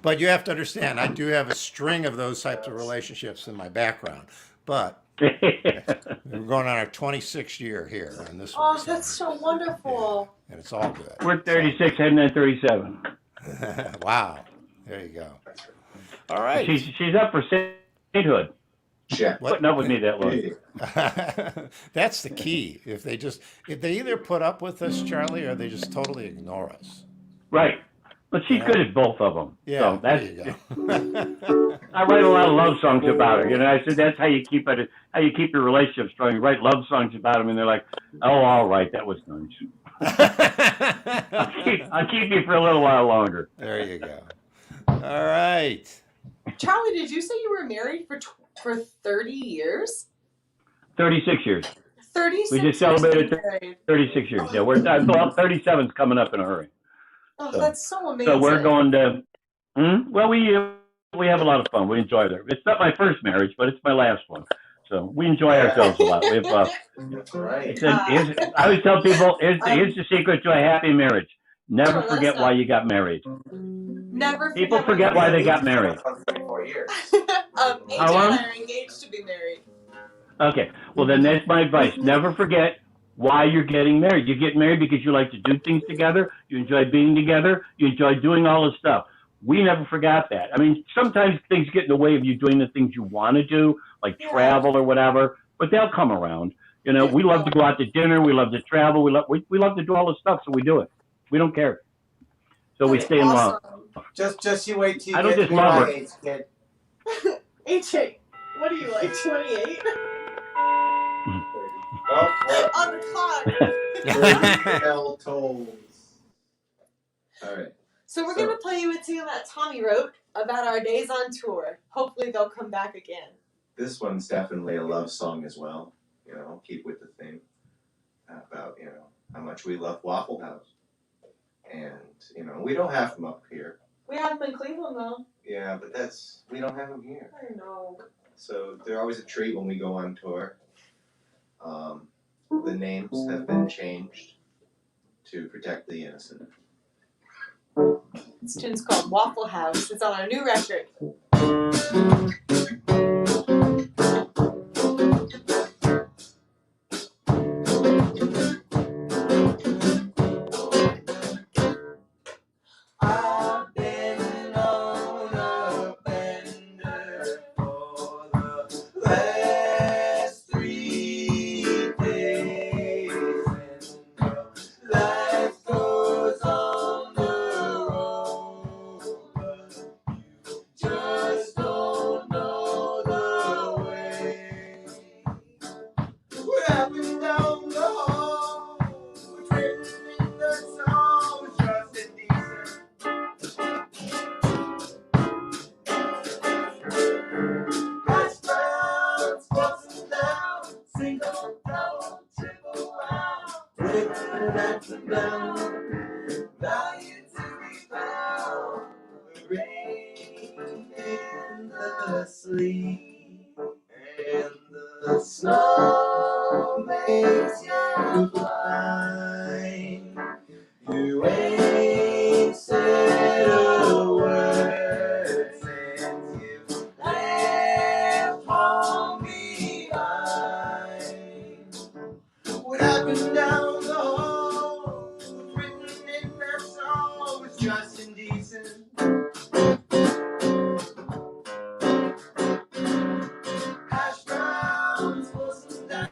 But you have to understand, I do have a string of those types of relationships in my background. But we're going on our 26th year here on this one. Oh, that's so wonderful. And it's all good. We're 36 heading at 37. Wow. There you go. All right. She's up for sainthood. Yeah. Putting up with me that long. That's the key. If they either put up with us, Charlie, or they just totally ignore us. Right. But she's good at both of them. Yeah, So there you go. I write a lot of love songs about her. You know, I said that's how you keep it. How you keep your relationship strong. You write love songs about them, and they're like, "Oh, all right, that was nice. I'll keep you for a little while longer." There you go. All right. Charlie, did you say you were married for 30 years? 36 years. 36 We just celebrated years married. 36 years. Yeah, well, 37's coming up in a hurry. Oh, So- that's so amazing. So we're going to. Well, we have a lot of fun. We enjoy it. It's not my first marriage, but it's my last one. So we enjoy ourselves a lot. We have. That's right. I always tell people, here's the secret to a happy marriage. Never Sure, let forget us why know. you got married. Never People forget why they got married. 4 years. AJ How long? and I are engaged to be married. Okay, well then that's my advice. Never forget why you're getting married. You get married because you like to do things together. You enjoy being together. You enjoy doing all this stuff. We never forgot that. I mean, sometimes things get in the way of you doing the things you want to do, like travel or whatever, but they'll come around. You know, we love to go out to dinner. We love to travel. We love to do all this stuff, so we do it. We don't care. So we stay in love. Just you wait till you I don't get just to love my her. age, kid. AJ, what are you, like 28? Oh, On the clock. bell tolls. All right. So we're going to play you a tune that Tommy wrote about our days on tour. Hopefully they'll come back again. This one's definitely a love song as well. You know, keep with the theme about, you know, how much we love Waffle House. And, you know, we don't have them up here. We have them in Cleveland, though. Yeah, but we don't have them here. I know. So they're always a treat when we go on tour. The names have been changed to protect the innocent. This tune's called Waffle House. It's on our new record. that's about value to be found. The rain and the sleet and the snow makes you blind. You ain't said a word since you left home behind. What happened down the hall was written in that song was just indecent. Hash browns, forcing down,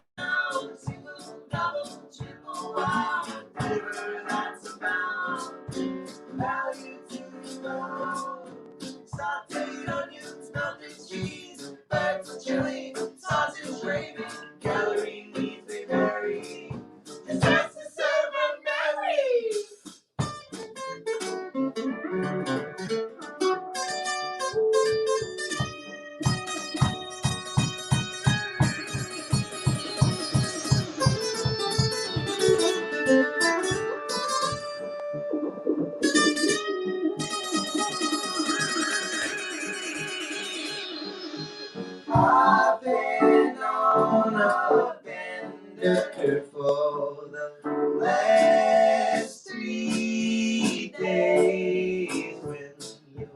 single, double, triple, wow. Whatever that's about, value to be found. Sauteed onions, melted cheese, birds chili, sausage gravy, gallery needs they vary. Just has to serve a Mary. I've been on a bender for the last 3 days when your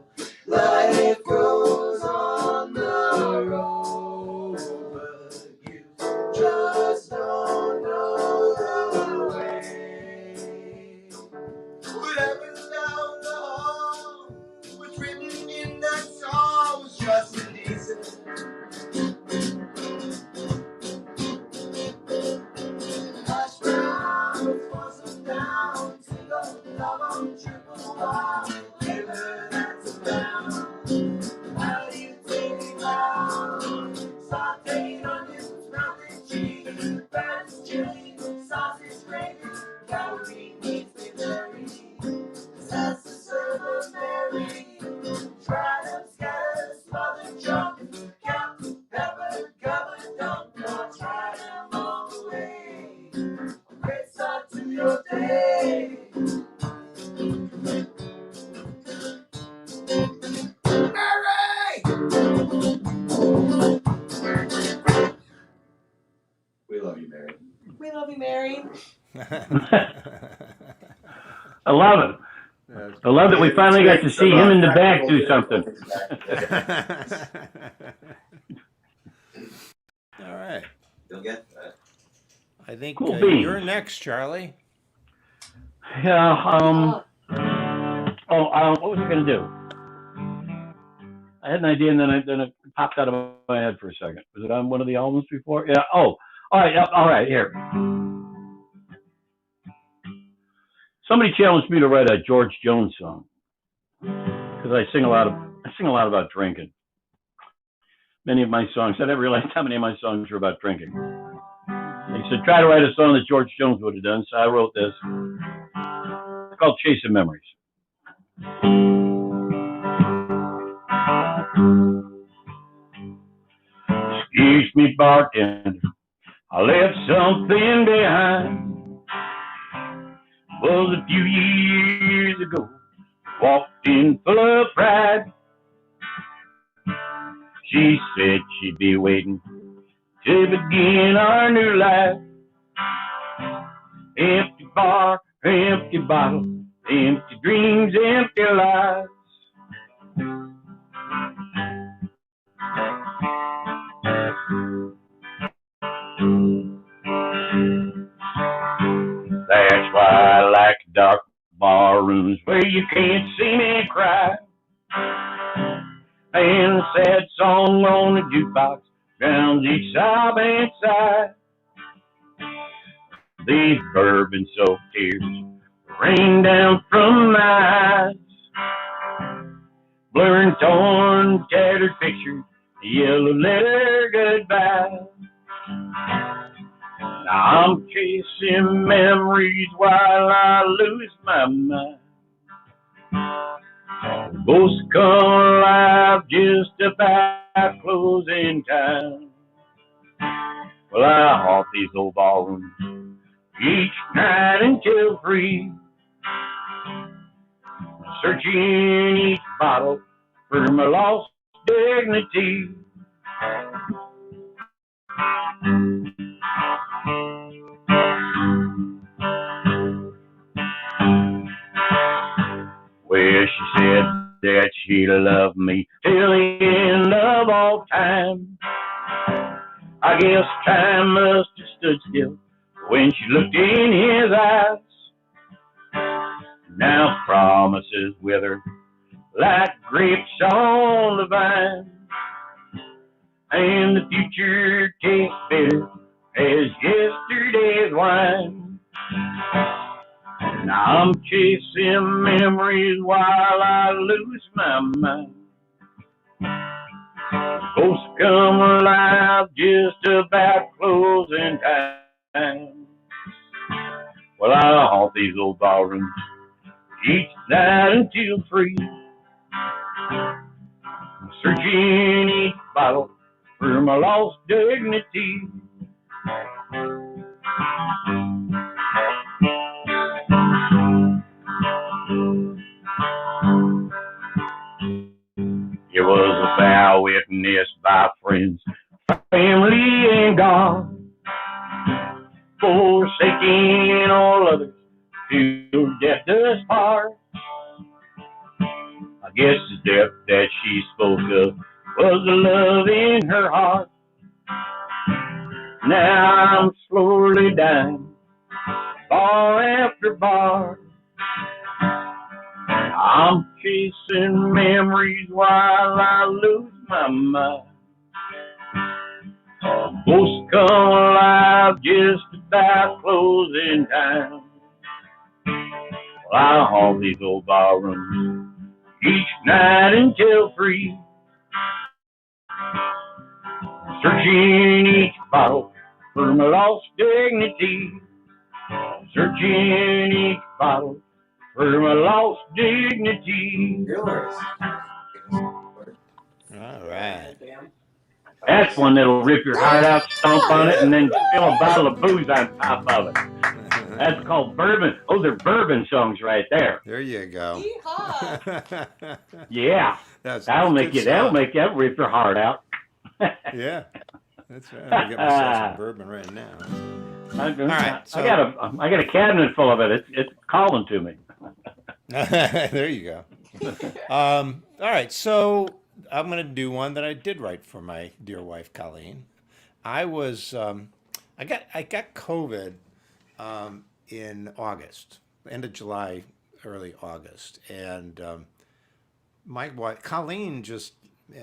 life goes on the road, but you just don't know the way. Whatever's down the hall, what's written in that song was just indecent. Hash browns, force them down, single, double, triple, wow. Whatever that's about, how do you take it down? Sauteed onions, melted cheese, birds chili, sausage gravy, gallery needs they vary. That's the serve of Mary. Fried up, scattered, smothered, drunk, count, pepper, covered, don't go, try them all the way. A great start to your day. Mary! We love you, Mary. We love you, Mary. I love it. I love that we finally got to see him in the back do something. All right. You'll get that. I think Cool beans. you're next, Charlie. Yeah. What was I going to do? I had an idea, and then it popped out of my head for a second. Was it on one of the albums before? Yeah. Oh, all right. All right. Here. Somebody challenged me to write a George Jones song because I sing a lot about drinking. Many of my songs, I never realized how many of my songs are about drinking. They said try to write a song that George Jones would have done, so I wrote this. It's called Chasing Memories. Excuse me, bartender, I left something behind. Was a few years ago, walked in full of pride. She said she'd be waiting to begin our new life. Empty bar, empty bottle, empty dreams, empty lives. That's why I like dark bar rooms where you can't see me cry. And a sad song on the jukebox drowns each sob and sigh. These bourbon-soaked tears rain down from my eyes, blurring torn, tattered pictures, yellow letter goodbye. Now I'm chasing memories while I lose my mind. Ghosts come alive just about closing time. Well, I haunt these old ballrooms each night until 3. Searching each bottle for my lost dignity. Well, she said that she loved me till the end of all time. I guess time must have stood still when she looked in his eyes. Now promises wither like grapes on the vine, and the future tastes bitter as yesterday's wine. Now I'm chasing memories while I lose my mind. Ghosts come alive just about closing time. Well, I haunt these old ballrooms each night until 3. Searching each bottle for my lost dignity. It was a vow witnessed by friends, family, and God, forsaking all others till death does part. I guess the death that she spoke of was the love in her heart. Now I'm slowly dying, bar after bar. I'm chasing memories while I lose my mind. Ghosts come alive just about closing time. Well, I haunt these old ballrooms each night until 3. Searching each bottle for my lost dignity. Searching each bottle for my lost dignity. Yours. All right. That's one that'll rip your heart out, stomp on it, and then spill a bottle of booze on top of it. That's called bourbon. Those are bourbon songs right there. There you go. Yeehaw! Yeah, That's that'll make good you. That'll song. make that rip your heart out. Yeah, that's right. I'm gonna get myself some bourbon right now. All right, so- I got a cabinet full of it. It's calling to me. There you go. All right, so I'm going to do one that I did write for my dear wife Colleen. I was I got COVID in August, end of July, early August, and my wife Colleen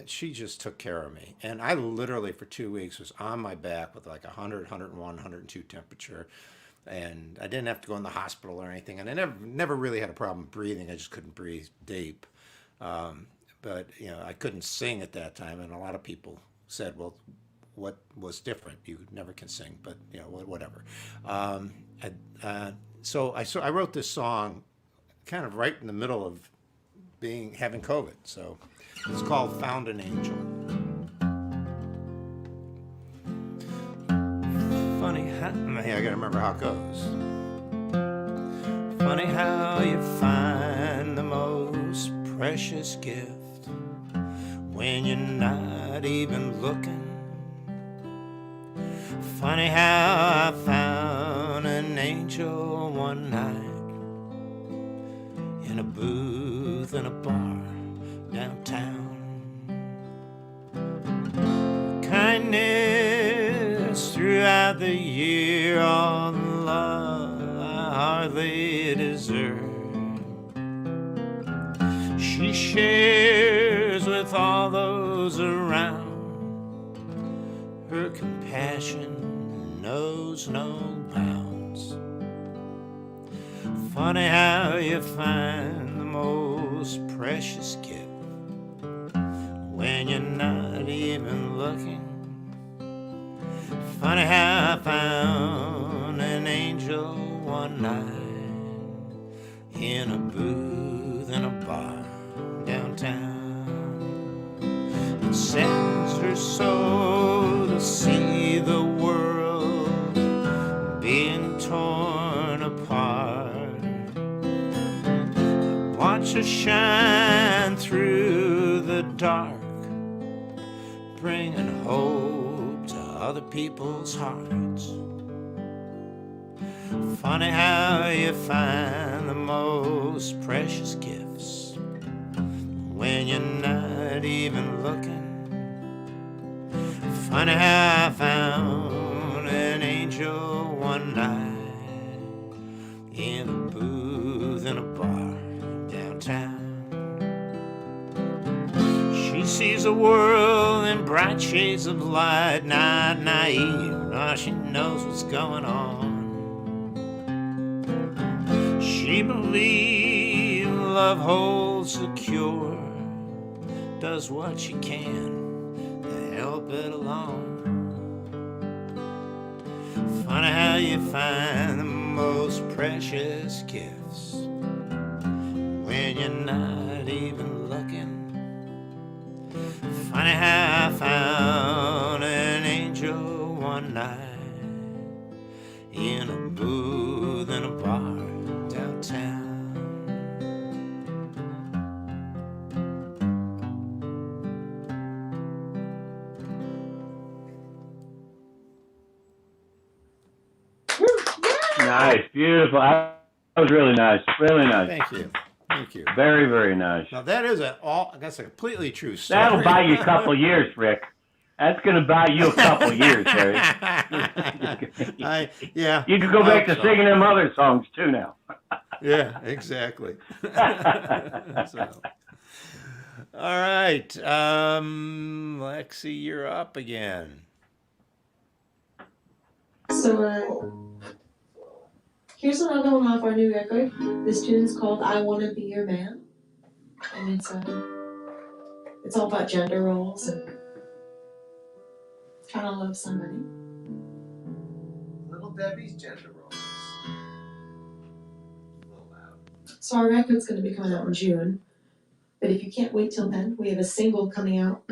she just took care of me, and I literally for 2 weeks was on my back with like 100, 101, 102 temperature. And I didn't have to go in the hospital or anything. And I never really had a problem breathing. I just couldn't breathe deep. But I couldn't sing at that time. And a lot of people said, "Well, what was different? You never can sing." But whatever. So I wrote this song, kind of right in the middle of having COVID. So it's called "Found an Angel." Funny how, I gotta remember how it goes. Funny how you find the most precious gift when you're not even looking. Funny how I found an angel one night in a booth in a bar downtown. Kindness throughout the year, all the love I hardly deserve, she shares with all those around. Her compassion knows no bounds. Funny how you find the most precious gift when you're not even looking. Funny how I found an angel one night in a booth in a bar downtown. It sends her soul to see the world being torn to shine through the dark, bringing hope to other people's hearts. Funny how you find the most precious gifts when you're not even looking. Funny how I found an angel one night in a booth in a bar downtown. She sees the world in bright shades of light, not naive, no, she knows what's going on. She believes love holds the cure, does what she can to help it along. Funny how you find the most precious gifts when you're not even looking. Funny how I found an angel one night in a booth in a bar downtown. Nice, beautiful. That was really nice, really nice. Thank you. Thank you. Very, very nice. Now that is that's a completely true story. That'll buy you a couple years, Rick. That's going to buy you a couple years, Harry. Yeah. You can go back to singing them other songs too now. Yeah, exactly. So, all right, Lexi, you're up again. So, here's another one off our new record. This tune is called "I Wanna Be Your Man," and it's all about gender roles and trying to love somebody. Little Debbie's gender roles. A little loud. So our record's going to be coming out in June, but if you can't wait till then, we have a single coming out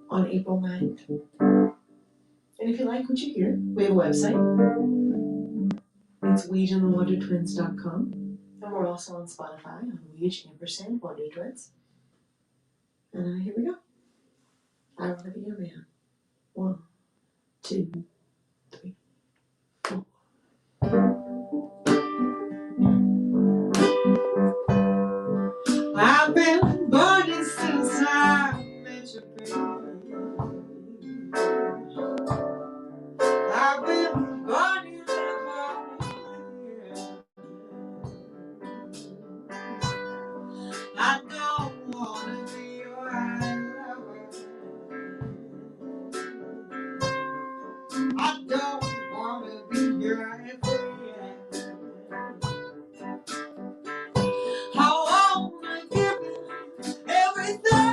on April 9th. And if you like what you hear, we have a website. It's WiegeandTheWonderTwins.com. And we're also on Spotify on Weege & Wonder Twins. And here we go. I Wanna Be Your Man. 1, 2, 3, 4. I've been burning since I met you, baby. I've been burning and burning. I don't wanna be your lover. I don't wanna be your friend. I wanna give you everything.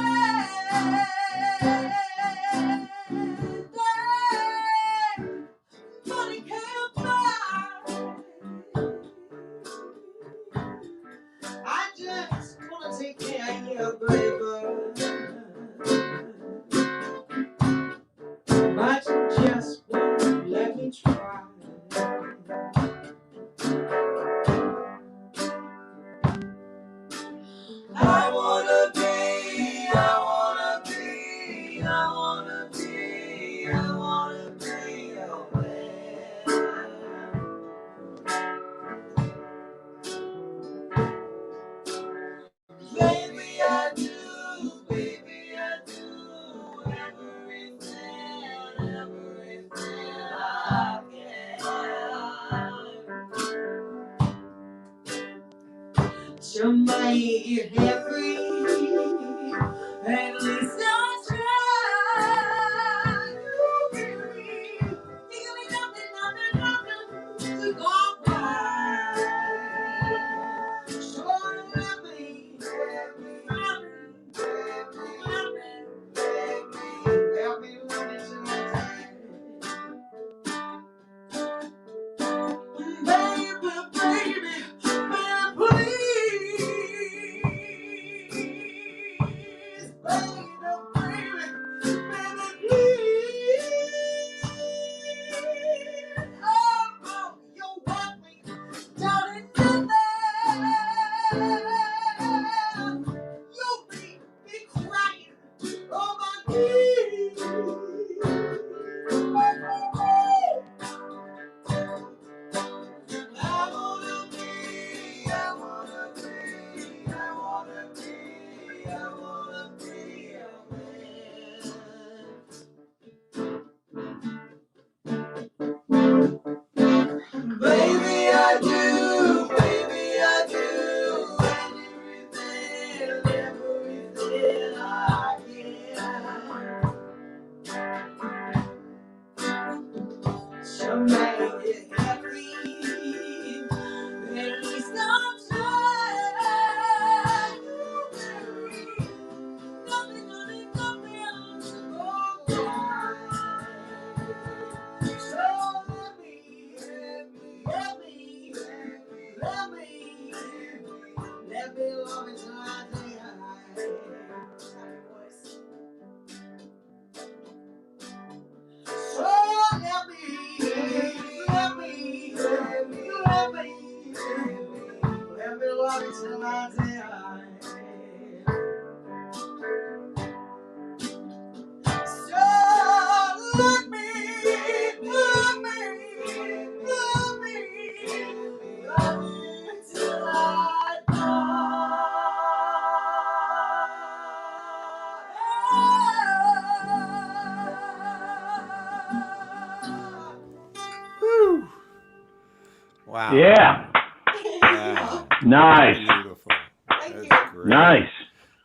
Money can't buy. I just wanna take care of you, baby. But you just won't let me try. I wanna be your man. Baby, I do everything I can to make you happy. At least I'll try. You give me nothing to go by. So let me, help me love me till I baby, please, baby. I do, baby, I do everything I can to make it happy. At least I'll try. Nothing gonna come beyond the so let me, let me love until I die. So let me, let me love until I die. So let me, love me until I Whew. Wow. Yeah. Yeah. Nice. Beautiful. Thank That's you. great. Nice.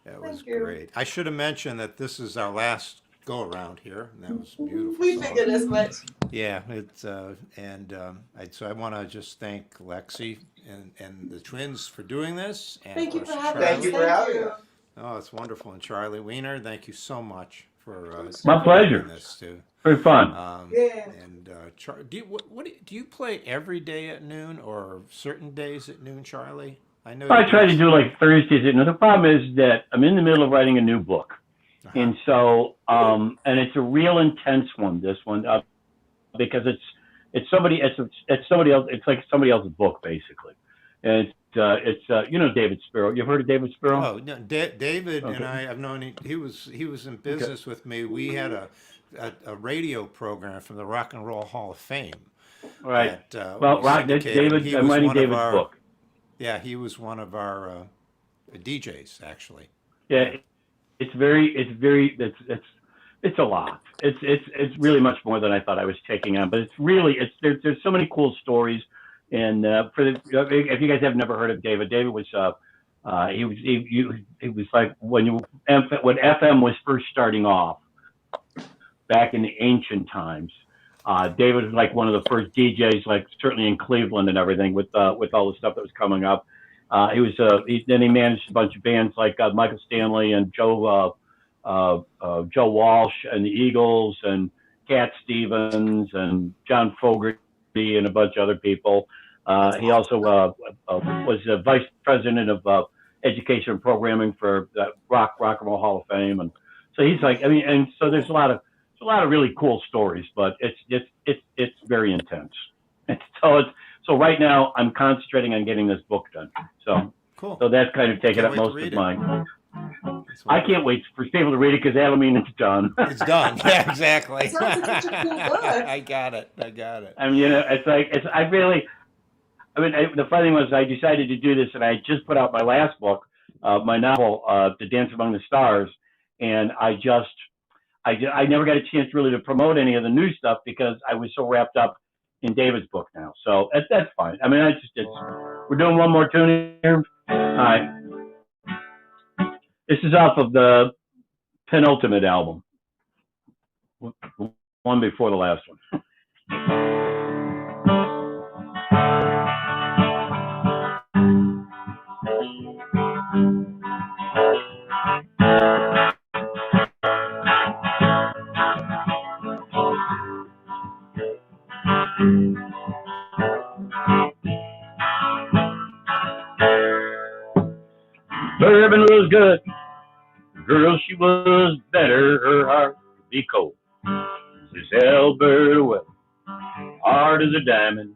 That was Thank you. great. I should have mentioned that this is our last go around here, and that was a beautiful. We song. figured as much. Yeah, it's so I want to just thank Lexi and the twins for doing this, and Thank of you course for having Charlie. us. Thank you for having you. us. Oh, it's wonderful, and Charlie Wiener, thank you so much for My pleasure. doing this too. Very fun. Yeah. And do you do you play every day at noon or certain days at noon, Charlie? I know. I try to do like Thursdays. And the problem is that I'm in the middle of writing a new book. Uh-huh. And so, and it's a real intense one, this one, because it's somebody else. It's like somebody else's book, basically. And it's you know, David Sparrow. You've heard of David Sparrow? Oh, no, David Okay. and I've known he was in business with me. We had a radio program from the Rock and Roll Hall of Fame. Right. That, Well, we syndicated. David, He I'm was writing one of David's our book. yeah, he was one of our DJs actually. Yeah, it's a lot. It's really much more than I thought I was taking on. But it's really there's so many cool stories. And if you guys have never heard of David was he was like when FM was first starting off back in the ancient times. David was like one of the first DJs, like certainly in Cleveland and everything, with all the stuff that was coming up. Then he managed a bunch of bands like Michael Stanley and Joe Walsh and the Eagles and Cat Stevens and John Fogerty and a bunch of other people. He also was the vice president of education and programming for the Rock and Roll Hall of Fame, and so he's like, I mean, and so there's a lot of really cool stories, but it's very intense. And so right now I'm concentrating on getting this book done. So Cool. so that's kind of taking up Can't wait to most read of it. mine. That's I wonderful. can't wait for people to read it because that'll mean it's done. It's done. Yeah, exactly. It sounds like such a cool book. I got it. I mean, you know, the funny thing was I decided to do this, and I had just put out my last book, my novel, The Dance Among the Stars, and I never got a chance really to promote any of the new stuff because I was so wrapped up in David's book now. So that's fine. I mean, we're doing one more tune here. All right. This is off of the penultimate album, one before the last one. Bourbon was good. Girl, she was better. Her heart could be cold. This Alberta weather, hard as a diamond,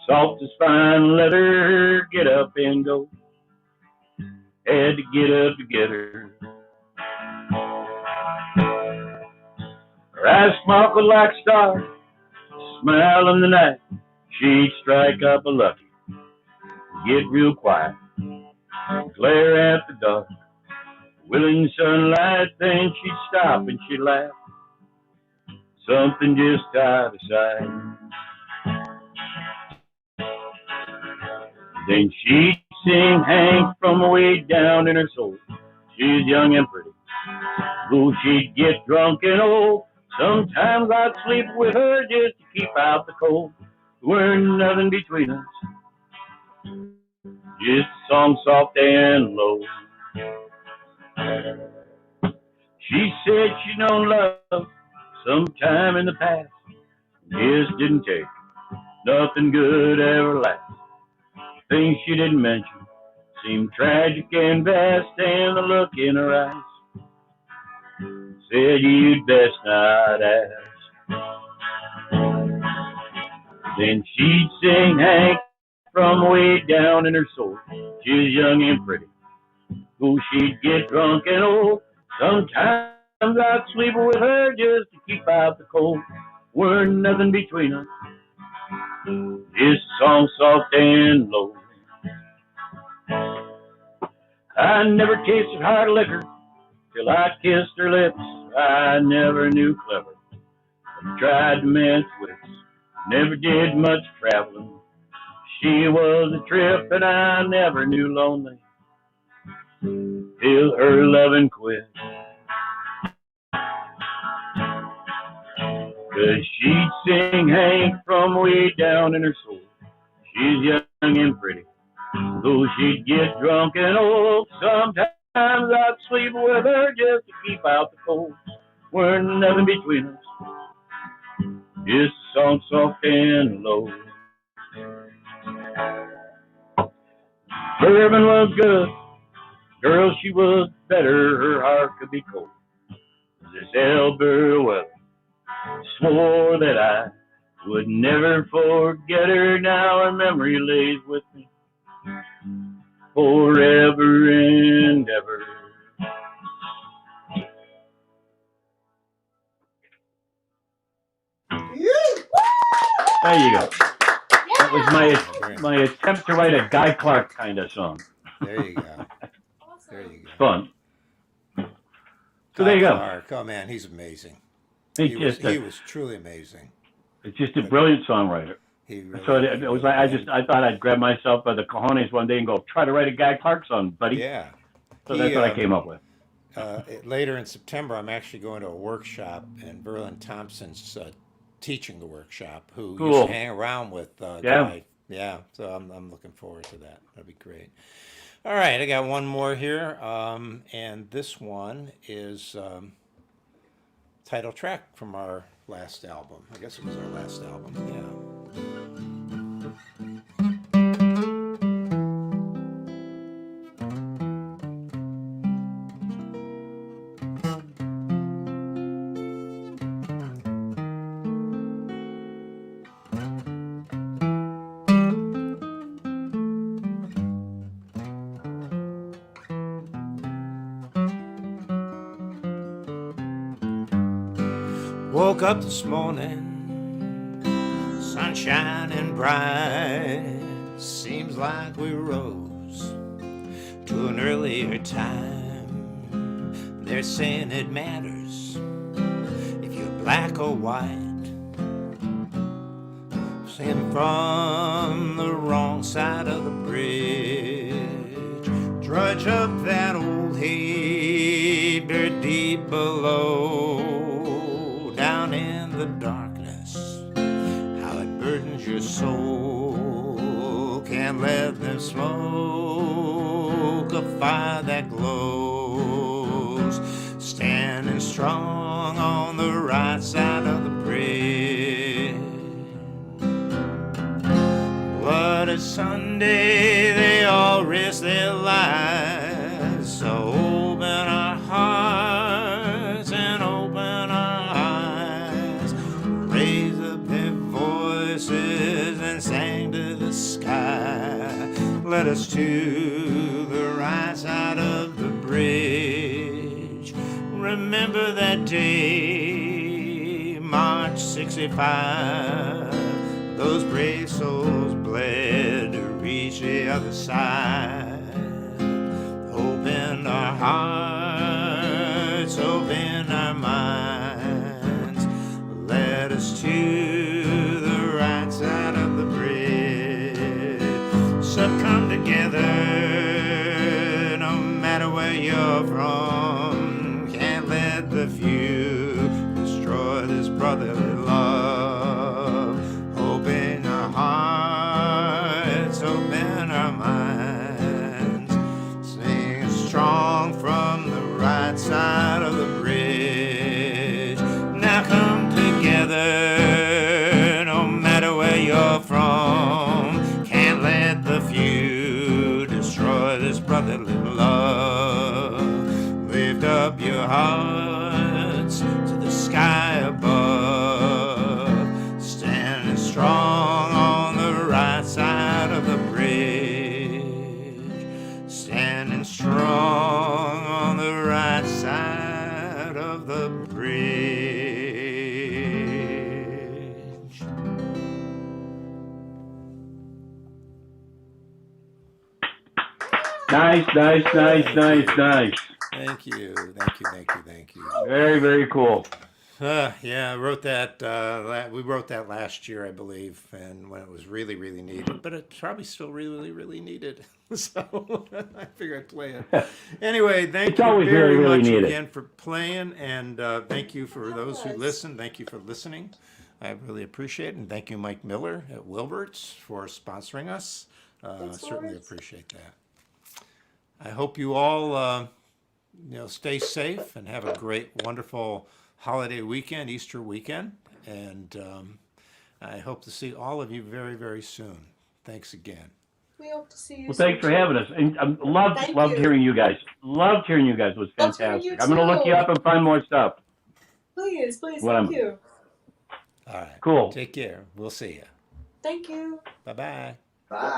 soft as fine leather. Get up and go. Had to get up together. Her eyes sparkled like stars, smile in the night. She'd strike up a lucky, get real quiet, glare at the dark. Willing sunlight, then she'd stop and she'd laugh. Something just out of sight. Then she'd sing Hank from way down in her soul. She's young and pretty. Though she'd get drunk and old, sometimes I'd sleep with her just to keep out the cold. There weren't nothing between us, just a song soft and low. She said she'd known love sometime in the past, just didn't take nothing good ever last. Things she didn't mention seemed tragic and vast, and the look in her eyes said you'd best not ask. Then she'd sing Hank from way down in her soul. She was young and pretty. Oh, she'd get drunk and old. Sometimes I'd sleep with her just to keep out the cold. Weren't nothing between us, just a song soft and low. I never tasted hard liquor till I kissed her lips. I never knew clever, but tried to manage wits. Never did much traveling. She was a trip, and I never knew lonely till her loving quit. 'Cause she'd sing Hank from way down in her soul. She's young and pretty, though she'd get drunk and old. Sometimes I'd sleep with her just to keep out the cold. Weren't nothing between us, just a song soft and low. Bourbon was good, girl, she was better. Her heart could be cold. This elder weather swore that I would never forget her. Now her memory lays with me forever and ever. There you go. That was my attempt to write a Guy Clark kind of song. There you go. There you go. Fun. So there you go. Clark. Oh man, he's amazing. He was truly amazing. It's just a brilliant songwriter. He really, so it was like I thought I'd grab myself by the cojones one day and go try to write a Guy Clark song, buddy. Yeah. So that's what I came up with. Later in September, I'm actually going to a workshop, and Verlin Thompson's teaching the workshop, who used to hang around with Guy. Yeah, so I'm looking forward to that. That'd be great. All right, I got one more here, and this one is title track from our last album. I guess it was our last album. Yeah. Woke up this morning, sun shining bright. Seems like we rose to an earlier time. They're saying it matters if you're black or white. Saying from the wrong side of the bridge, trudge up that old hater deep below. Down in the darkness, how it burdens your soul. Can't let them smoke a fire that glows. Standing strong on the right side of the bridge. Bloody Sunday, they all risk their lives. So open our hearts and open our eyes. Raise up their voices and sang to the sky. Let us to the right side of the bridge. Remember that day, March 65. Those brave souls bled to reach the other side. Open our hearts, open our minds. Let us to the right side of the bridge. So come together, no matter where you're from. Can't let the few destroy this brotherly love. Open our hearts, open our minds. Sing strong from the right side of the bridge. Now come together, no matter where you're from. Can't let the few destroy this brotherly love. Lift up your hearts to the sky above. Standing strong on the right side of the bridge. Standing strong on the right side of the bridge. Nice. Thank you. Very, very cool. Yeah, I wrote that. We wrote that last year, I believe, and when it was really, really needed. But it's probably still really, really needed. So I figured I'd play it. Anyway, thank It's you always very really, really much needed. again for playing, and thank you for those who listen. Thank you for listening. I really appreciate it, and thank you, Mike Miller at Wilbert's, for sponsoring us. Certainly appreciate that. I hope you all, stay safe and have a great, wonderful holiday weekend, Easter weekend, and I hope to see all of you very, very soon. Thanks again. We hope to see you. Well, thanks for having us. And loved hearing you guys. Loved hearing you guys. It was Loved hearing you fantastic. I'm going to look too. you up and find more stuff. Please, What thank you. All right. Cool. Take care. We'll see you. Thank you. Bye-bye. Bye.